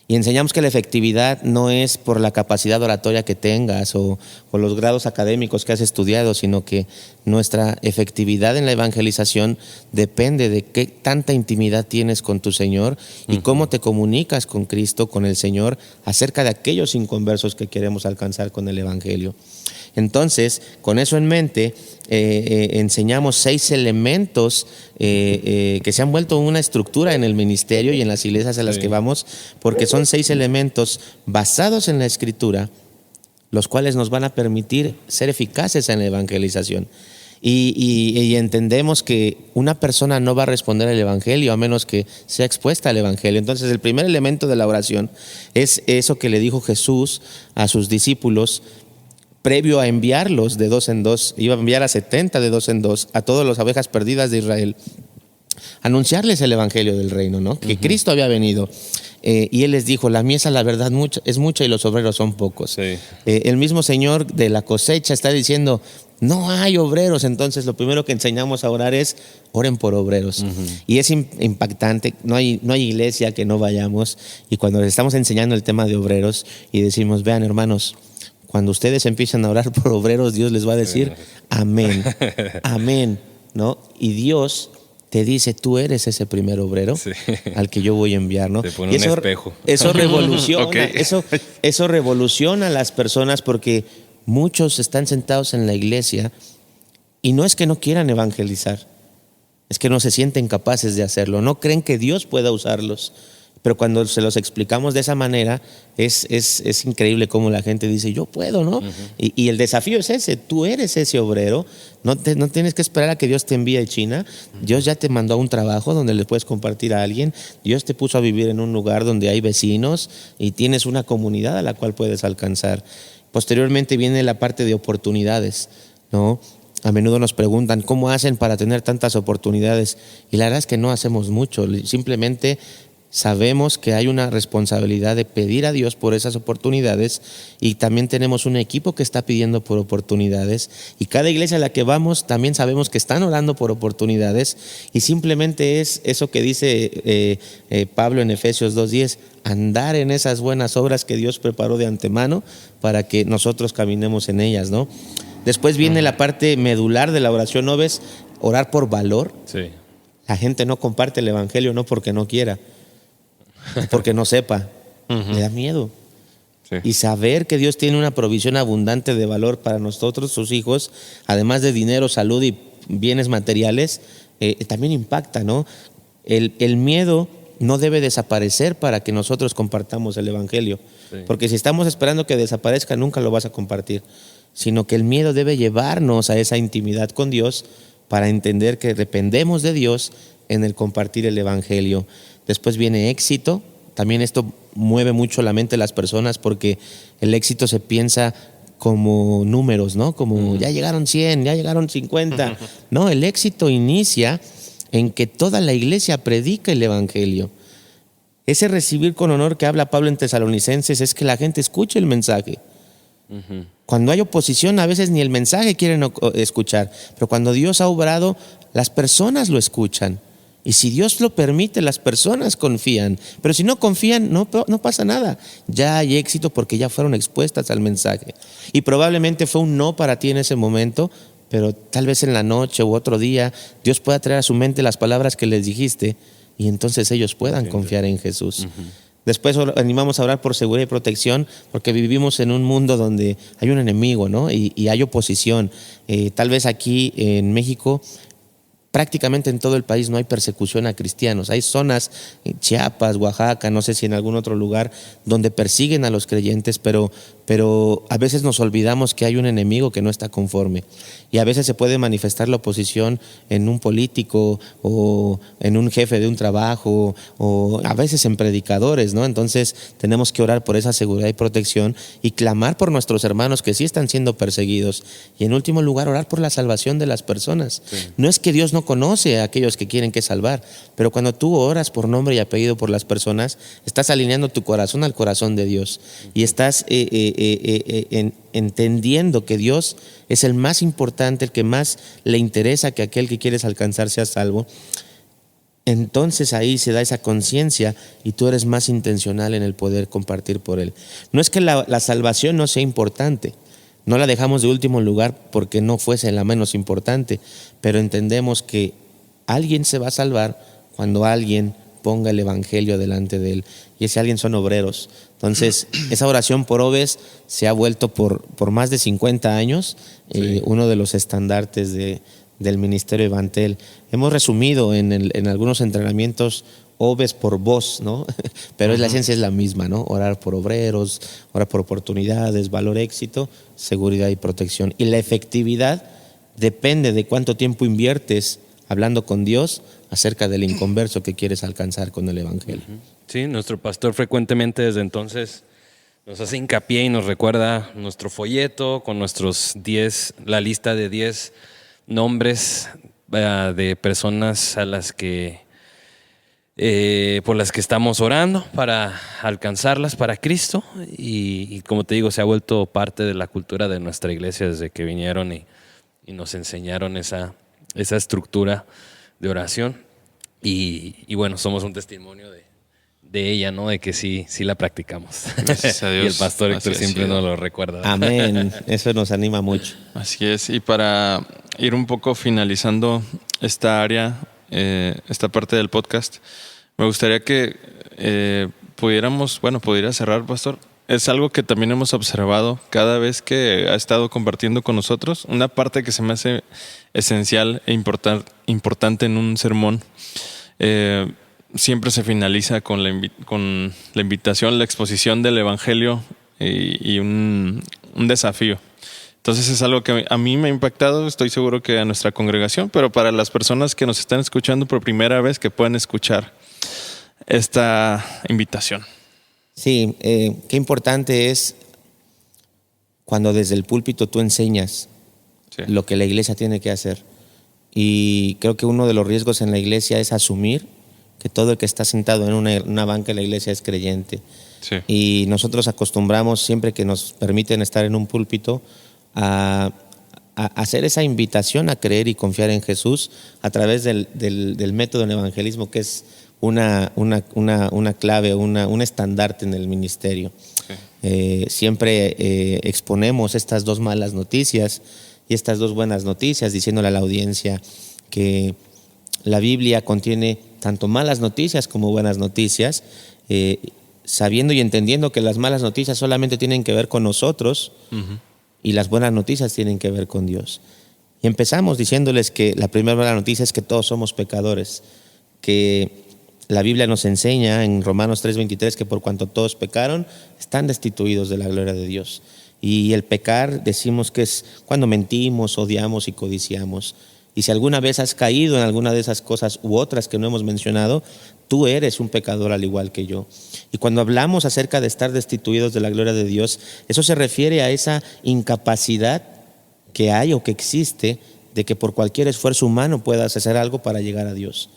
E: Y enseñamos que la efectividad no es por la capacidad oratoria que tengas o los grados académicos que has estudiado, sino que nuestra efectividad en la evangelización depende de qué tanta intimidad tienes con tu Señor y cómo te comunicas con Cristo, con el Señor, acerca de aquellos inconversos que queremos alcanzar con el Evangelio. Entonces, con eso en mente, enseñamos 6 elementos que se han vuelto una estructura en el ministerio y en las iglesias a las que vamos, porque son 6 elementos basados en la Escritura, los cuales nos van a permitir ser eficaces en la evangelización. Y entendemos que una persona no va a responder al Evangelio a menos que sea expuesta al Evangelio. Entonces, el primer elemento de la oración es eso que le dijo Jesús a sus discípulos previo a enviarlos de 2 en 2, iba a enviar a 70 de 2 en 2, a todas las ovejas perdidas de Israel, anunciarles el evangelio del reino, ¿no? Que Cristo había venido. Y Él les dijo, la mies, la verdad, es mucha y los obreros son pocos. Sí. El mismo Señor de la cosecha está diciendo, no hay obreros. Entonces lo primero que enseñamos a orar es, oren por obreros. Y es impactante, no hay iglesia que no vayamos. Y cuando les estamos enseñando el tema de obreros y decimos, vean hermanos, cuando ustedes empiezan a orar por obreros, Dios les va a decir, amén, amén, ¿no? Y Dios te dice, tú eres ese primer obrero al que yo voy a enviar, ¿no?
D: Te pone
E: y eso,
D: un espejo.
E: Eso revoluciona,
C: Okay.
E: eso revoluciona a las personas porque muchos están sentados en la iglesia y no es que no quieran evangelizar, es que no se sienten capaces de hacerlo, no creen que Dios pueda usarlos. Pero cuando se los explicamos de esa manera, es increíble cómo la gente dice, yo puedo, ¿no? Y el desafío es ese, tú eres ese obrero, no tienes que esperar a que Dios te envíe a China, Dios ya te mandó a un trabajo donde le puedes compartir a alguien, Dios te puso a vivir en un lugar donde hay vecinos y tienes una comunidad a la cual puedes alcanzar. Posteriormente viene la parte de oportunidades, ¿no? A menudo nos preguntan, ¿cómo hacen para tener tantas oportunidades? Y la verdad es que no hacemos mucho, simplemente sabemos que hay una responsabilidad de pedir a Dios por esas oportunidades y también tenemos un equipo que está pidiendo por oportunidades y cada iglesia a la que vamos también sabemos que están orando por oportunidades y simplemente es eso que dice Pablo en Efesios 2:10, andar en esas buenas obras que Dios preparó de antemano para que nosotros caminemos en ellas, ¿no? Después viene la parte medular de la oración, ¿no ves? Orar por valor.
D: Sí.
E: La gente no comparte el evangelio no porque no quiera, porque no sepa, le da miedo. Sí. Y saber que Dios tiene una provisión abundante de valor para nosotros, sus hijos, además de dinero, salud y bienes materiales, también impacta, ¿no? El miedo no debe desaparecer para que nosotros compartamos el evangelio, porque si estamos esperando que desaparezca, nunca lo vas a compartir, sino que el miedo debe llevarnos a esa intimidad con Dios para entender que dependemos de Dios en el compartir el evangelio. Después viene éxito. También esto mueve mucho la mente de las personas porque el éxito se piensa como números, ¿no? Como ya llegaron 100, ya llegaron 50. No, el éxito inicia en que toda la iglesia predica el evangelio. Ese recibir con honor que habla Pablo en Tesalonicenses es que la gente escuche el mensaje. Cuando hay oposición, a veces ni el mensaje quieren escuchar, pero cuando Dios ha obrado, las personas lo escuchan. Y si Dios lo permite, las personas confían. Pero si no confían, no pasa nada. Ya hay éxito porque ya fueron expuestas al mensaje. Y probablemente fue un no para ti en ese momento, pero tal vez en la noche u otro día, Dios pueda traer a su mente las palabras que les dijiste y entonces ellos puedan confiar en Jesús. Después animamos a orar por seguridad y protección porque vivimos en un mundo donde hay un enemigo, ¿no? Y hay oposición. Tal vez aquí en México, prácticamente en todo el país no hay persecución a cristianos. Hay zonas, Chiapas, Oaxaca, no sé si en algún otro lugar, donde persiguen a los creyentes, pero a veces nos olvidamos que hay un enemigo que no está conforme. Y a veces se puede manifestar la oposición en un político o en un jefe de un trabajo o a veces en predicadores, ¿no? Entonces tenemos que orar por esa seguridad y protección y clamar por nuestros hermanos que sí están siendo perseguidos. Y en último lugar, orar por la salvación de las personas. Sí. No es que Dios no conoce a aquellos que quieren que salvar, pero cuando tú oras por nombre y apellido por las personas, estás alineando tu corazón al corazón de Dios y estás entendiendo que Dios es el más importante, el que más le interesa que aquel que quieres alcanzar sea salvo. entonces ahí se da esa conciencia y tú eres más intencional en el poder compartir por Él. No es que la salvación no sea importante, no la dejamos de último lugar porque no fuese la menos importante, pero entendemos que alguien se va a salvar cuando alguien ponga el evangelio delante de él, y ese alguien son obreros. Entonces, esa oración por Obes se ha vuelto por más de 50 años uno de los estandartes del ministerio Evantel. Hemos resumido en algunos entrenamientos Obes por voz, ¿no? Pero la esencia es la misma, ¿no? Orar por obreros, orar por oportunidades, valor, éxito, seguridad y protección. Y la efectividad depende de cuánto tiempo inviertes hablando con Dios acerca del inconverso que quieres alcanzar con el evangelio.
D: Sí, nuestro pastor frecuentemente desde entonces nos hace hincapié y nos recuerda nuestro folleto con la lista de 10 nombres de personas a las que por las que estamos orando para alcanzarlas para Cristo, y como te digo, se ha vuelto parte de la cultura de nuestra iglesia desde que vinieron y nos enseñaron esa estructura de oración, y bueno, somos un testimonio de ella, ¿no? De que sí la practicamos.
C: Gracias a Dios.
D: Y el pastor Héctor siempre nos lo recuerda.
E: Amén, eso nos anima mucho.
C: Así es, y para ir un poco finalizando esta área, esta parte del podcast, me gustaría que pudiera cerrar, pastor. Es algo que también hemos observado cada vez que ha estado compartiendo con nosotros. Una parte que se me hace esencial e importante en un sermón, siempre se finaliza con la invitación, la exposición del evangelio y un desafío. Entonces es algo que a mí me ha impactado, estoy seguro que a nuestra congregación, pero para las personas que nos están escuchando por primera vez, que pueden escuchar esta invitación.
E: Sí, qué importante es cuando desde el púlpito tú enseñas lo que la iglesia tiene que hacer. Y creo que uno de los riesgos en la iglesia es asumir que todo el que está sentado en una banca en la iglesia es creyente.
C: Sí.
E: Y nosotros acostumbramos, siempre que nos permiten estar en un púlpito, a hacer esa invitación a creer y confiar en Jesús a través del método del evangelismo, que es una clave, un estandarte en el ministerio. Sí. Siempre exponemos estas 2 malas noticias y estas 2 buenas noticias, diciéndole a la audiencia que la Biblia contiene tanto malas noticias como buenas noticias, sabiendo y entendiendo que las malas noticias solamente tienen que ver con nosotros, y las buenas noticias tienen que ver con Dios. Y empezamos diciéndoles que la primera buena noticia es que todos somos pecadores, que la Biblia nos enseña en Romanos 3:23 que por cuanto todos pecaron, están destituidos de la gloria de Dios. Y el pecar, decimos que es cuando mentimos, odiamos y codiciamos. Y si alguna vez has caído en alguna de esas cosas u otras que no hemos mencionado, tú eres un pecador al igual que yo. Y cuando hablamos acerca de estar destituidos de la gloria de Dios, eso se refiere a esa incapacidad que hay o que existe de que por cualquier esfuerzo humano puedas hacer algo para llegar a Dios.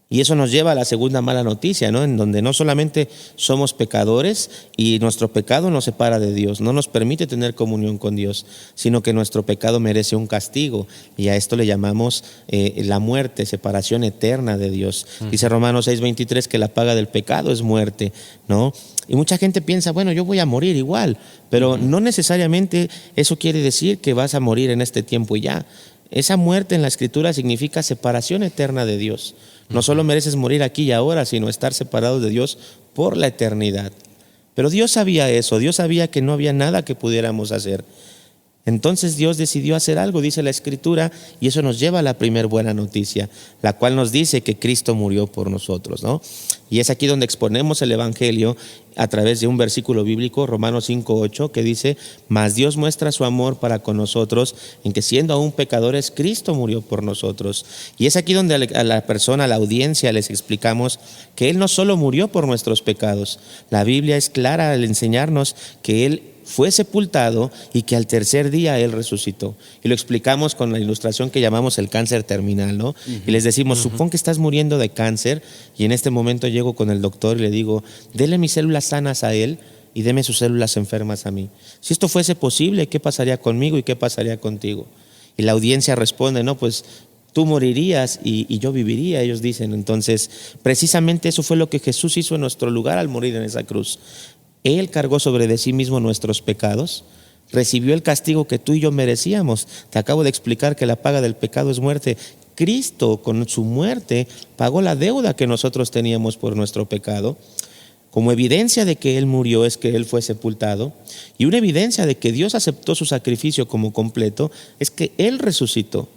E: Y eso nos lleva a la segunda mala noticia, ¿no? En donde no solamente somos pecadores y nuestro pecado nos separa de Dios, no nos permite tener comunión con Dios, sino que nuestro pecado merece un castigo, y a esto le llamamos la muerte, separación eterna de Dios. Dice Romanos 6:23 que la paga del pecado es muerte, ¿no? Y mucha gente piensa, bueno, yo voy a morir igual, pero no necesariamente eso quiere decir que vas a morir en este tiempo y ya. Esa muerte en la Escritura significa separación eterna de Dios. No solo mereces morir aquí y ahora, sino estar separado de Dios por la eternidad. Pero Dios sabía eso, Dios sabía que no había nada que pudiéramos hacer. Entonces Dios decidió hacer algo, dice la Escritura, y eso nos lleva a la primer buena noticia, la cual nos dice que Cristo murió por nosotros, ¿no? Y es aquí donde exponemos el Evangelio a través de un versículo bíblico, Romanos 5:8, que dice: mas Dios muestra su amor para con nosotros en que siendo aún pecadores, Cristo murió por nosotros. Y es aquí donde a la persona, a la audiencia, les explicamos que Él no solo murió por nuestros pecados. La Biblia es clara al enseñarnos que Él fue sepultado y que al tercer día Él resucitó. Y lo explicamos con la ilustración que llamamos el cáncer terminal, ¿no? Y les decimos, supón que estás muriendo de cáncer y en este momento llego con el doctor y le digo, dele mis células sanas a él y deme sus células enfermas a mí. Si esto fuese posible, ¿qué pasaría conmigo y qué pasaría contigo? Y la audiencia responde, no, pues tú morirías y yo viviría, ellos dicen. Entonces, precisamente eso fue lo que Jesús hizo en nuestro lugar al morir en esa cruz. Él cargó sobre de sí mismo nuestros pecados, recibió el castigo que tú y yo merecíamos. Te acabo de explicar que la paga del pecado es muerte. Cristo, con su muerte, pagó la deuda que nosotros teníamos por nuestro pecado. Como evidencia de que Él murió es que Él fue sepultado, y una evidencia de que Dios aceptó su sacrificio como completo es que Él resucitó.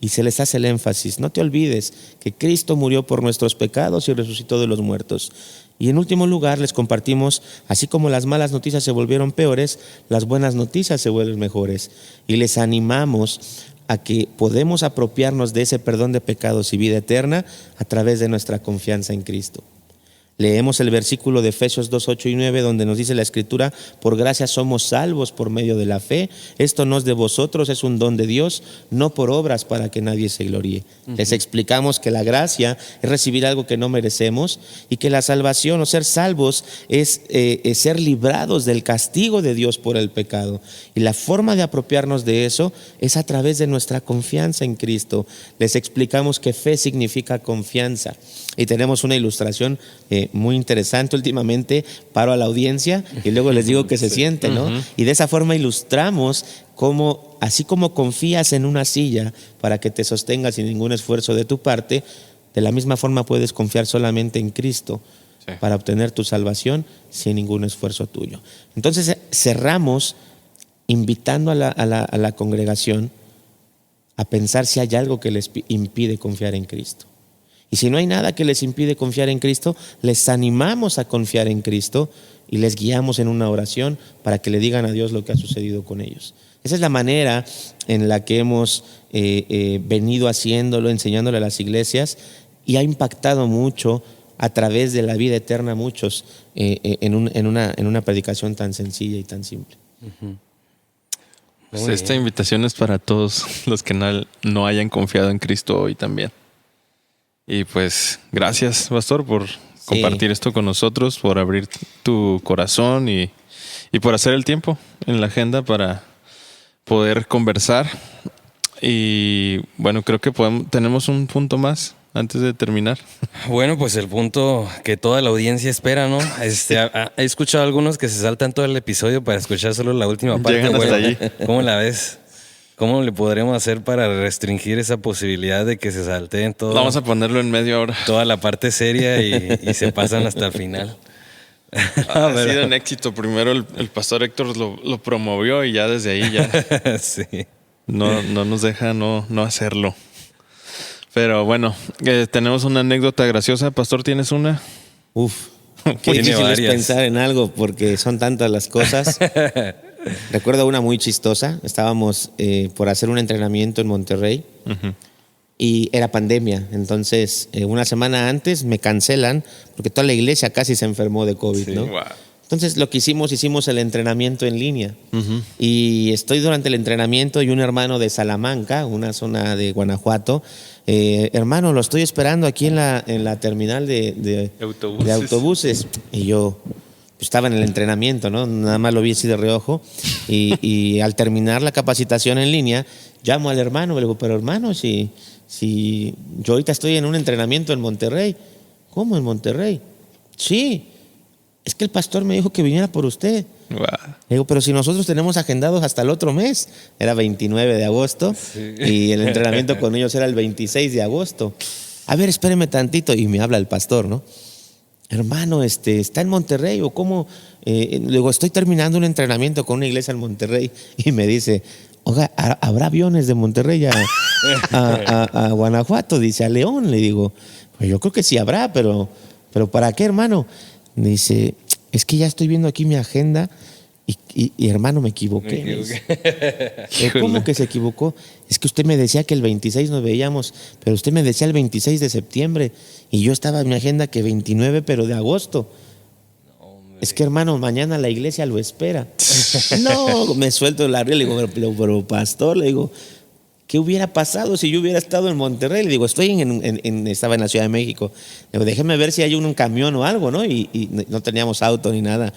E: Y se les hace el énfasis: no te olvides que Cristo murió por nuestros pecados y resucitó de los muertos. Y en último lugar les compartimos, así como las malas noticias se volvieron peores, las buenas noticias se vuelven mejores. Y les animamos a que podemos apropiarnos de ese perdón de pecados y vida eterna a través de nuestra confianza en Cristo. Leemos el versículo de Efesios 2, 8 y 9, donde nos dice la Escritura: por gracia somos salvos por medio de la fe. Esto no es de vosotros, es un don de Dios, no por obras para que nadie se gloríe. Les explicamos que la gracia es recibir algo que no merecemos, y que la salvación o ser salvos es ser librados del castigo de Dios por el pecado. Y la forma de apropiarnos de eso es a través de nuestra confianza en Cristo. Les explicamos que fe significa confianza. Y tenemos una ilustración muy interesante. Últimamente paro a la audiencia y luego les digo que se siente, ¿no? Y de esa forma ilustramos cómo, así como confías en una silla para que te sostenga sin ningún esfuerzo de tu parte, de la misma forma puedes confiar solamente en Cristo para obtener tu salvación sin ningún esfuerzo tuyo. Entonces cerramos invitando a la congregación a pensar si hay algo que les impide confiar en Cristo. Y si no hay nada que les impide confiar en Cristo, les animamos a confiar en Cristo y les guiamos en una oración para que le digan a Dios lo que ha sucedido con ellos. Esa es la manera en la que hemos venido haciéndolo, enseñándole a las iglesias, y ha impactado mucho a través de la vida eterna a muchos en una predicación tan sencilla y tan simple.
C: Pues esta invitación es para todos los que no hayan confiado en Cristo hoy también. Y pues gracias, Pastor, por compartir esto con nosotros, por abrir tu corazón y por hacer el tiempo en la agenda para poder conversar. Y bueno, creo que tenemos un punto más antes de terminar.
D: Bueno, pues el punto que toda la audiencia espera, ¿no? He escuchado a algunos que se saltan todo el episodio para escuchar solo la última parte.
C: Llegan hasta allí.
D: ¿Cómo la ves? ¿Cómo le podremos hacer para restringir esa posibilidad de que se salteen todo?
C: Vamos a ponerlo en media hora.
D: Toda la parte seria y se pasan hasta el final.
C: Ha sido un éxito. Primero el pastor Héctor lo promovió y ya desde ahí ya
D: sí.
E: No nos deja no hacerlo. Pero bueno, tenemos una anécdota graciosa. Pastor, ¿tienes una?
B: Uf, qué difícil es pensar en algo porque son tantas las cosas. Recuerdo una muy chistosa. Estábamos por hacer un entrenamiento en Monterrey y era pandemia. Entonces, una semana antes me cancelan porque toda la iglesia casi se enfermó de COVID, ¿no?
C: Wow.
B: Entonces, lo que hicimos el entrenamiento en línea. Y estoy durante el entrenamiento y un hermano de Salamanca, una zona de Guanajuato, hermano, lo estoy esperando aquí en la terminal de autobuses. Y yo estaba en el entrenamiento, ¿no? Nada más lo vi así de reojo. Y al terminar la capacitación en línea, llamo al hermano. Le digo, pero hermano, si yo ahorita estoy en un entrenamiento en Monterrey. ¿Cómo en Monterrey? Sí. Es que el pastor me dijo que viniera por usted.
C: Wow.
B: Le digo, pero si nosotros tenemos agendados hasta el otro mes. Era 29 de agosto y el entrenamiento con ellos era el 26 de agosto. A ver, espéreme tantito. Y me habla el pastor, ¿no? Hermano, ¿está en Monterrey o cómo? Le digo, estoy terminando un entrenamiento con una iglesia en Monterrey. Y me dice, oiga, ¿habrá aviones de Monterrey a Guanajuato? Dice, a León. Le digo, pues yo creo que sí habrá, pero ¿para qué, hermano? Me dice, es que ya estoy viendo aquí mi agenda y hermano, me equivoqué. ¿Cómo que se equivocó? Es que usted me decía que el 26 nos veíamos, pero usted me decía el 26 de septiembre y yo estaba en mi agenda que 29, pero de agosto. Es que, hermano, mañana la iglesia lo espera. No, me suelto la ría, le digo, pero pastor, le digo, ¿qué hubiera pasado si yo hubiera estado en Monterrey? Le digo, estaba en la Ciudad de México. Le digo, déjeme ver si hay un camión o algo, ¿no? Y no teníamos auto ni nada.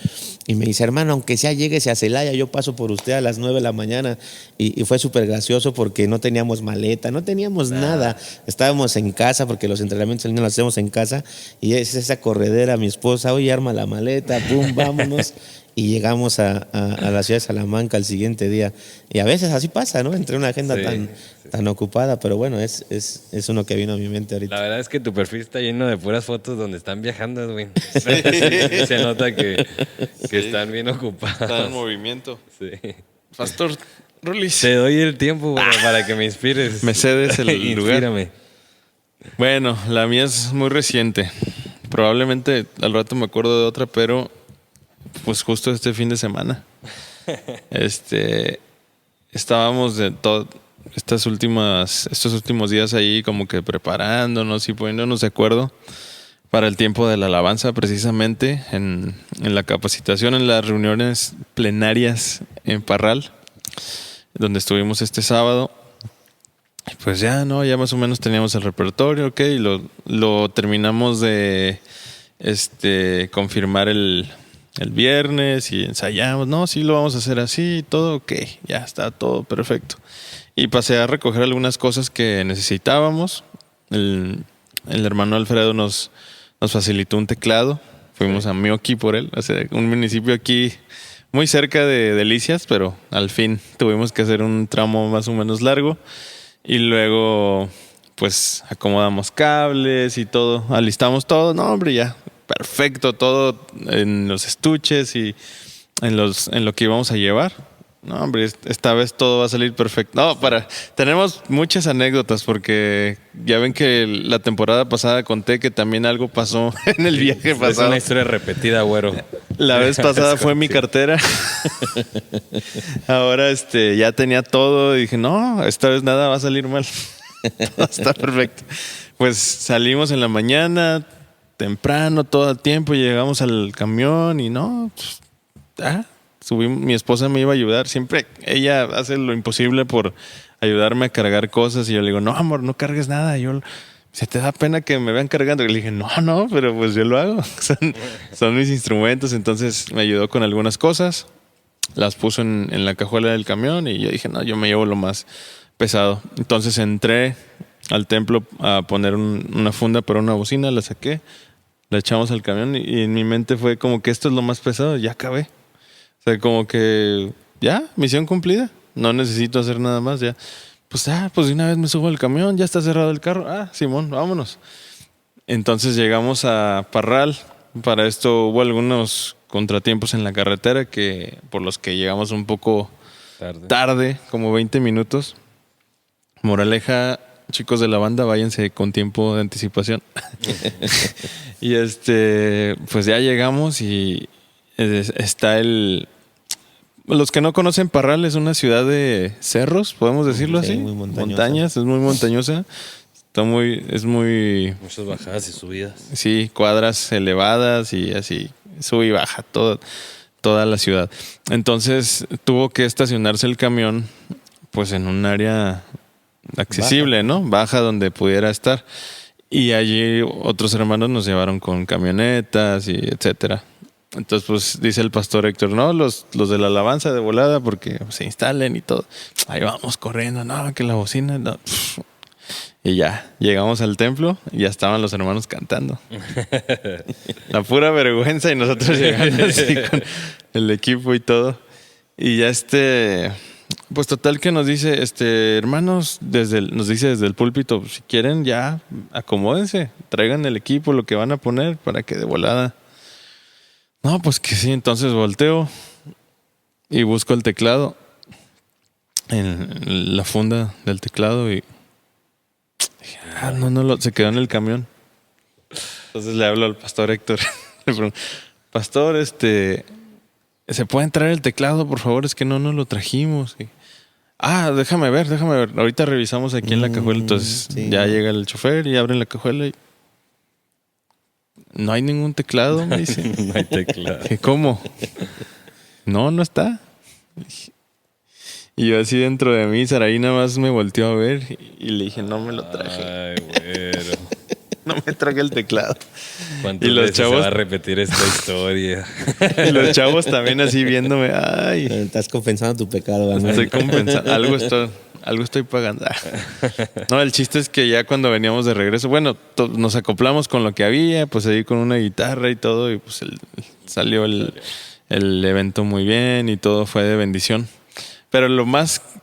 B: Y me dice, hermano, aunque sea lléguese a Celaya, yo paso por usted a las 9 de la mañana. Y fue súper gracioso porque no teníamos maleta, no teníamos nada. Estábamos en casa porque los entrenamientos los hacemos en casa. Y es esa corredera, mi esposa, oye, arma la maleta, pum, vámonos. Y llegamos a la ciudad de Salamanca el siguiente día. Y a veces así pasa, ¿no? Entre una agenda tan ocupada, pero bueno, es uno que vino a mi mente ahorita.
D: La verdad es que tu perfil está lleno de puras fotos donde están viajando, güey. Se nota que están bien ocupados.
C: Están en movimiento.
D: Sí.
C: Pastor Rulis.
D: Te doy el tiempo, güey, para que me inspires.
C: Me cedes el lugar.
D: Inspírame.
C: Bueno, la mía es muy reciente. Probablemente al rato me acuerdo de otra, pero pues justo este fin de semana. Estábamos estos últimos días ahí como que preparándonos y poniéndonos de acuerdo para el tiempo de la alabanza, precisamente en la capacitación, en las reuniones plenarias en Parral, donde estuvimos este sábado. Pues ya más o menos teníamos el repertorio, ok, y lo terminamos de confirmar el viernes y ensayamos, no, sí lo vamos a hacer así, todo ok, ya está todo perfecto. Y pasé a recoger algunas cosas que necesitábamos. El hermano Alfredo nos facilitó un teclado, fuimos a Mioqui por él, un municipio aquí muy cerca de Delicias, pero al fin tuvimos que hacer un tramo más o menos largo. Y luego pues acomodamos cables y todo, alistamos todo, no hombre, ya perfecto, todo en los estuches y en lo que íbamos a llevar. No, hombre, esta vez todo va a salir perfecto. No, tenemos muchas anécdotas porque ya ven que la temporada pasada conté que también algo pasó en el viaje pasado.
D: Es una historia repetida, güero.
C: La vez pasada fue mi cartera. Ahora ya tenía todo y dije, no, esta vez nada va a salir mal. Todo está perfecto. Pues salimos en la mañana, temprano, todo el tiempo, llegamos al camión y subimos, mi esposa me iba a ayudar. Siempre ella hace lo imposible por ayudarme a cargar cosas y yo le digo, no, amor, no cargues nada. ¿Se te da pena que me vean cargando? Y le dije, no, pero pues yo lo hago. Son mis instrumentos. Entonces me ayudó con algunas cosas. Las puso en la cajuela del camión y yo dije, no, yo me llevo lo más pesado. Entonces entré al templo a poner una funda para una bocina, la saqué, la echamos al camión y en mi mente fue como que esto es lo más pesado, ya acabé. O sea, como que ya, misión cumplida, no necesito hacer nada más, ya. Pues de una vez me subo al camión, ya está cerrado el carro, Simón, vámonos. Entonces llegamos a Parral. Para esto hubo algunos contratiempos en la carretera por los que llegamos un poco tarde, como 20 minutos. Moraleja, chicos de la banda, váyanse con tiempo de anticipación. Y pues ya llegamos y está los que no conocen Parral, es una ciudad de cerros, podemos decirlo así.
B: Muy montañosa.
C: Montañas, es muy montañosa. Es muy...
D: Muchas bajadas y subidas.
C: Sí, cuadras elevadas y así, sube y baja toda la ciudad. Entonces tuvo que estacionarse el camión pues en un área accesible, ¿no? Baja donde pudiera estar. Y allí otros hermanos nos llevaron con camionetas y etcétera. Entonces, pues dice el pastor Héctor, no, los de la alabanza de volada porque se instalen y todo. Ahí vamos corriendo, no, que la bocina, no. Y ya, llegamos al templo y ya estaban los hermanos cantando. La pura vergüenza y nosotros llegando así con el equipo y todo. Y ya pues total que nos dice, hermanos, nos dice desde el púlpito, si quieren ya acomódense, traigan el equipo, lo que van a poner para que de volada. No, pues que sí, entonces volteo y busco el teclado en la funda del teclado y dije, no, se quedó en el camión. Entonces le hablo al pastor Héctor. Le pregunto, pastor, ¿se puede entrar el teclado, por favor? Es que no nos lo trajimos. Y, déjame ver. Ahorita revisamos aquí en la cajuela. Entonces
B: sí.
C: Ya llega el chofer y abren la cajuela y no hay ningún teclado, me dice.
D: No hay teclado.
C: ¿Cómo? No está. Y yo así dentro de mí, Saraí nada más me volteó a ver y le dije, no me lo traje.
D: Ay, güero.
C: No me traje el teclado.
D: ¿Cuántas
C: Y los
D: veces se
C: chavos-
D: va a repetir esta historia?
C: Y los chavos también así viéndome, ay,
B: Estás compensando tu pecado, Manuel.
C: estoy compensando, algo estoy pagando. No, el chiste es que ya cuando veníamos de regreso, bueno, nos acoplamos con lo que había, pues ahí con una guitarra y todo, y pues salió el evento muy bien y todo fue de bendición. Pero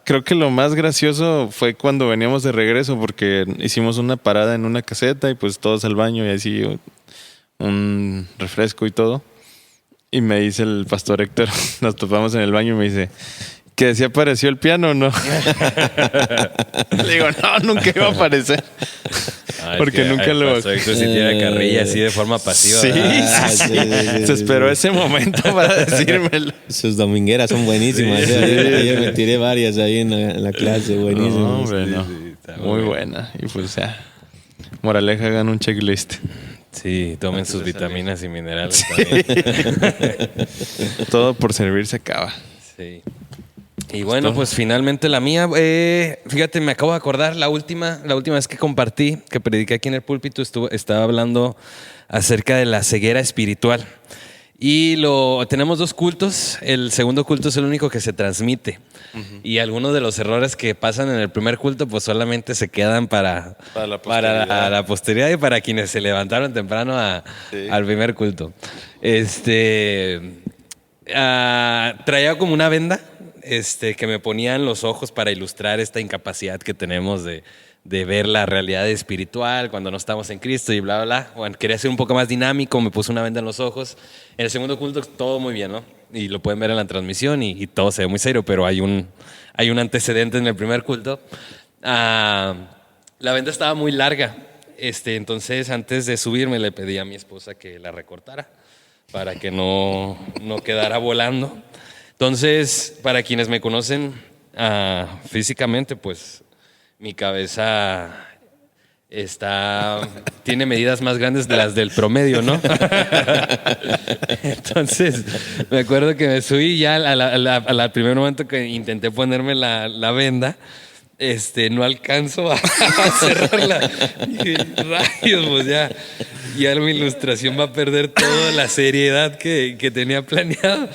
C: creo que lo más gracioso fue cuando veníamos de regreso, porque hicimos una parada en una caseta y pues todos al baño y así un refresco y todo. Y me dice el pastor Héctor, nos topamos en el baño y me dice, ¿que sí apareció el piano o no? Le digo, no, nunca iba a aparecer.
D: Ay,
C: Porque
D: es que,
C: nunca lo...
D: pasó Héctor sí tira carrilla así de forma pasiva.
C: Sí,
D: ¿verdad?
C: sí. Se esperó ese momento para decírmelo.
B: Sus domingueras son buenísimas.
C: Sí.
B: Ayer me tiré varias ahí en la clase, buenísimas.
C: No, hombre, no.
D: sí, está
C: Muy
D: muy
C: buena. Y pues ya, moraleja, hagan un checklist.
D: Sí, tomen
C: Antes
D: sus
C: de salir.
D: vitaminas y minerales también.
C: Todo por servir se acaba.
D: Sí. Y bueno, pues finalmente la mía. Fíjate, me acabo de acordar, la última vez que compartí, que prediqué aquí en el púlpito, estaba hablando acerca de la ceguera espiritual. Y tenemos 2 cultos. El segundo culto es el único que se transmite. Y algunos de los errores que pasan en el primer culto, pues solamente se quedan para
C: la posteridad.
D: la posteridad y para quienes se levantaron temprano al primer culto. Traía como una venda que me ponía en los ojos para ilustrar esta incapacidad que tenemos de ver la realidad espiritual cuando no estamos en Cristo y bla, bla, bla. Bueno, quería ser un poco más dinámico, me puse una venda en los ojos. En el segundo culto todo muy bien, ¿no? Y lo pueden ver en la transmisión y todo se ve muy serio, pero hay un antecedente en el primer culto. La venda estaba muy larga, entonces antes de subirme le pedí a mi esposa que la recortara para que no quedara volando. Entonces, para quienes me conocen físicamente, pues mi cabeza tiene medidas más grandes de las del promedio, ¿no? Entonces, me acuerdo que me subí ya al primer momento que intenté ponerme la venda. No alcanzo a cerrarla. Y rayos, pues ya mi ilustración va a perder toda la seriedad que tenía planeado.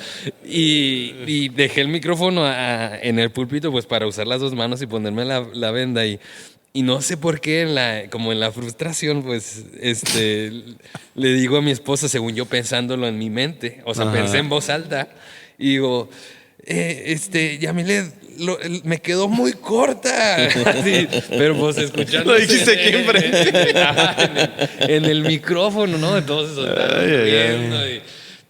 D: Y dejé el micrófono en el púlpito pues para usar las 2 manos y ponerme la venda. Y no sé por qué, como en la frustración, pues, le digo a mi esposa, según yo pensándolo en mi mente, o sea, pensé en voz alta, y digo, Yamilet, me quedó muy corta. Así, pero pues escuchando.
C: Lo dijiste aquí enfrente.
D: En el micrófono, ¿no? Entonces riendo.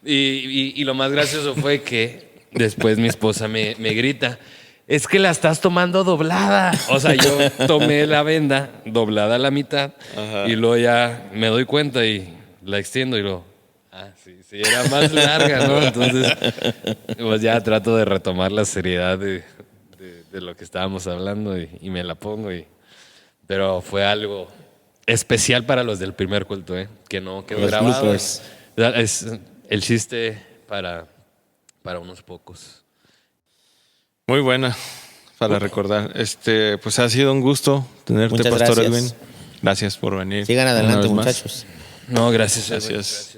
D: Y lo más gracioso fue que después mi esposa me grita, es que la estás tomando doblada. O sea, yo tomé la venda doblada a la mitad. Ajá. Y luego ya me doy cuenta y la extiendo y luego, sí, era más larga, ¿no? Entonces, pues ya trato de retomar la seriedad de lo que estábamos hablando y me la pongo. Pero fue algo especial para los del primer culto, que no quedó
B: Los
D: grabado.
B: bloopers.
D: Es el chiste para unos pocos.
C: Muy buena para recordar. Pues ha sido un gusto tenerte,
B: Muchas
C: Pastor
B: gracias.
C: Edwin. Gracias por venir.
B: Sigan
C: una
B: adelante,
C: vez más.
B: muchachos.
D: No, gracias.
C: Gracias.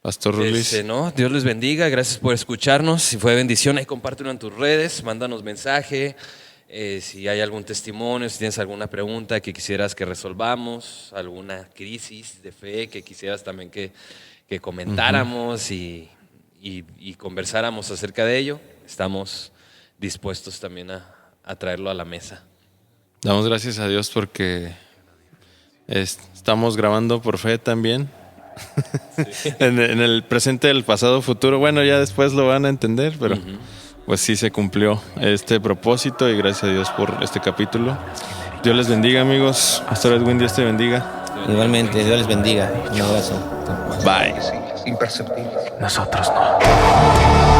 C: Pastor Rulis.
D: No, Dios les bendiga, gracias por escucharnos. Si fue bendición, ahí compártelo en tus redes, mándanos mensaje. Si hay algún testimonio, si tienes alguna pregunta que quisieras que resolvamos, alguna crisis de fe que quisieras también que comentáramos y conversáramos acerca de ello, estamos dispuestos también a traerlo a la mesa.
C: Damos gracias a Dios porque estamos grabando por fe también. Sí. en el presente, el pasado, futuro. Bueno, ya después lo van a entender, pero pues sí se cumplió este propósito y gracias a Dios por este capítulo. Dios les bendiga, amigos. Pastor Edwin, Dios te bendiga.
B: Igualmente, Dios les bendiga. Un abrazo.
C: Bye.
A: Nosotros no.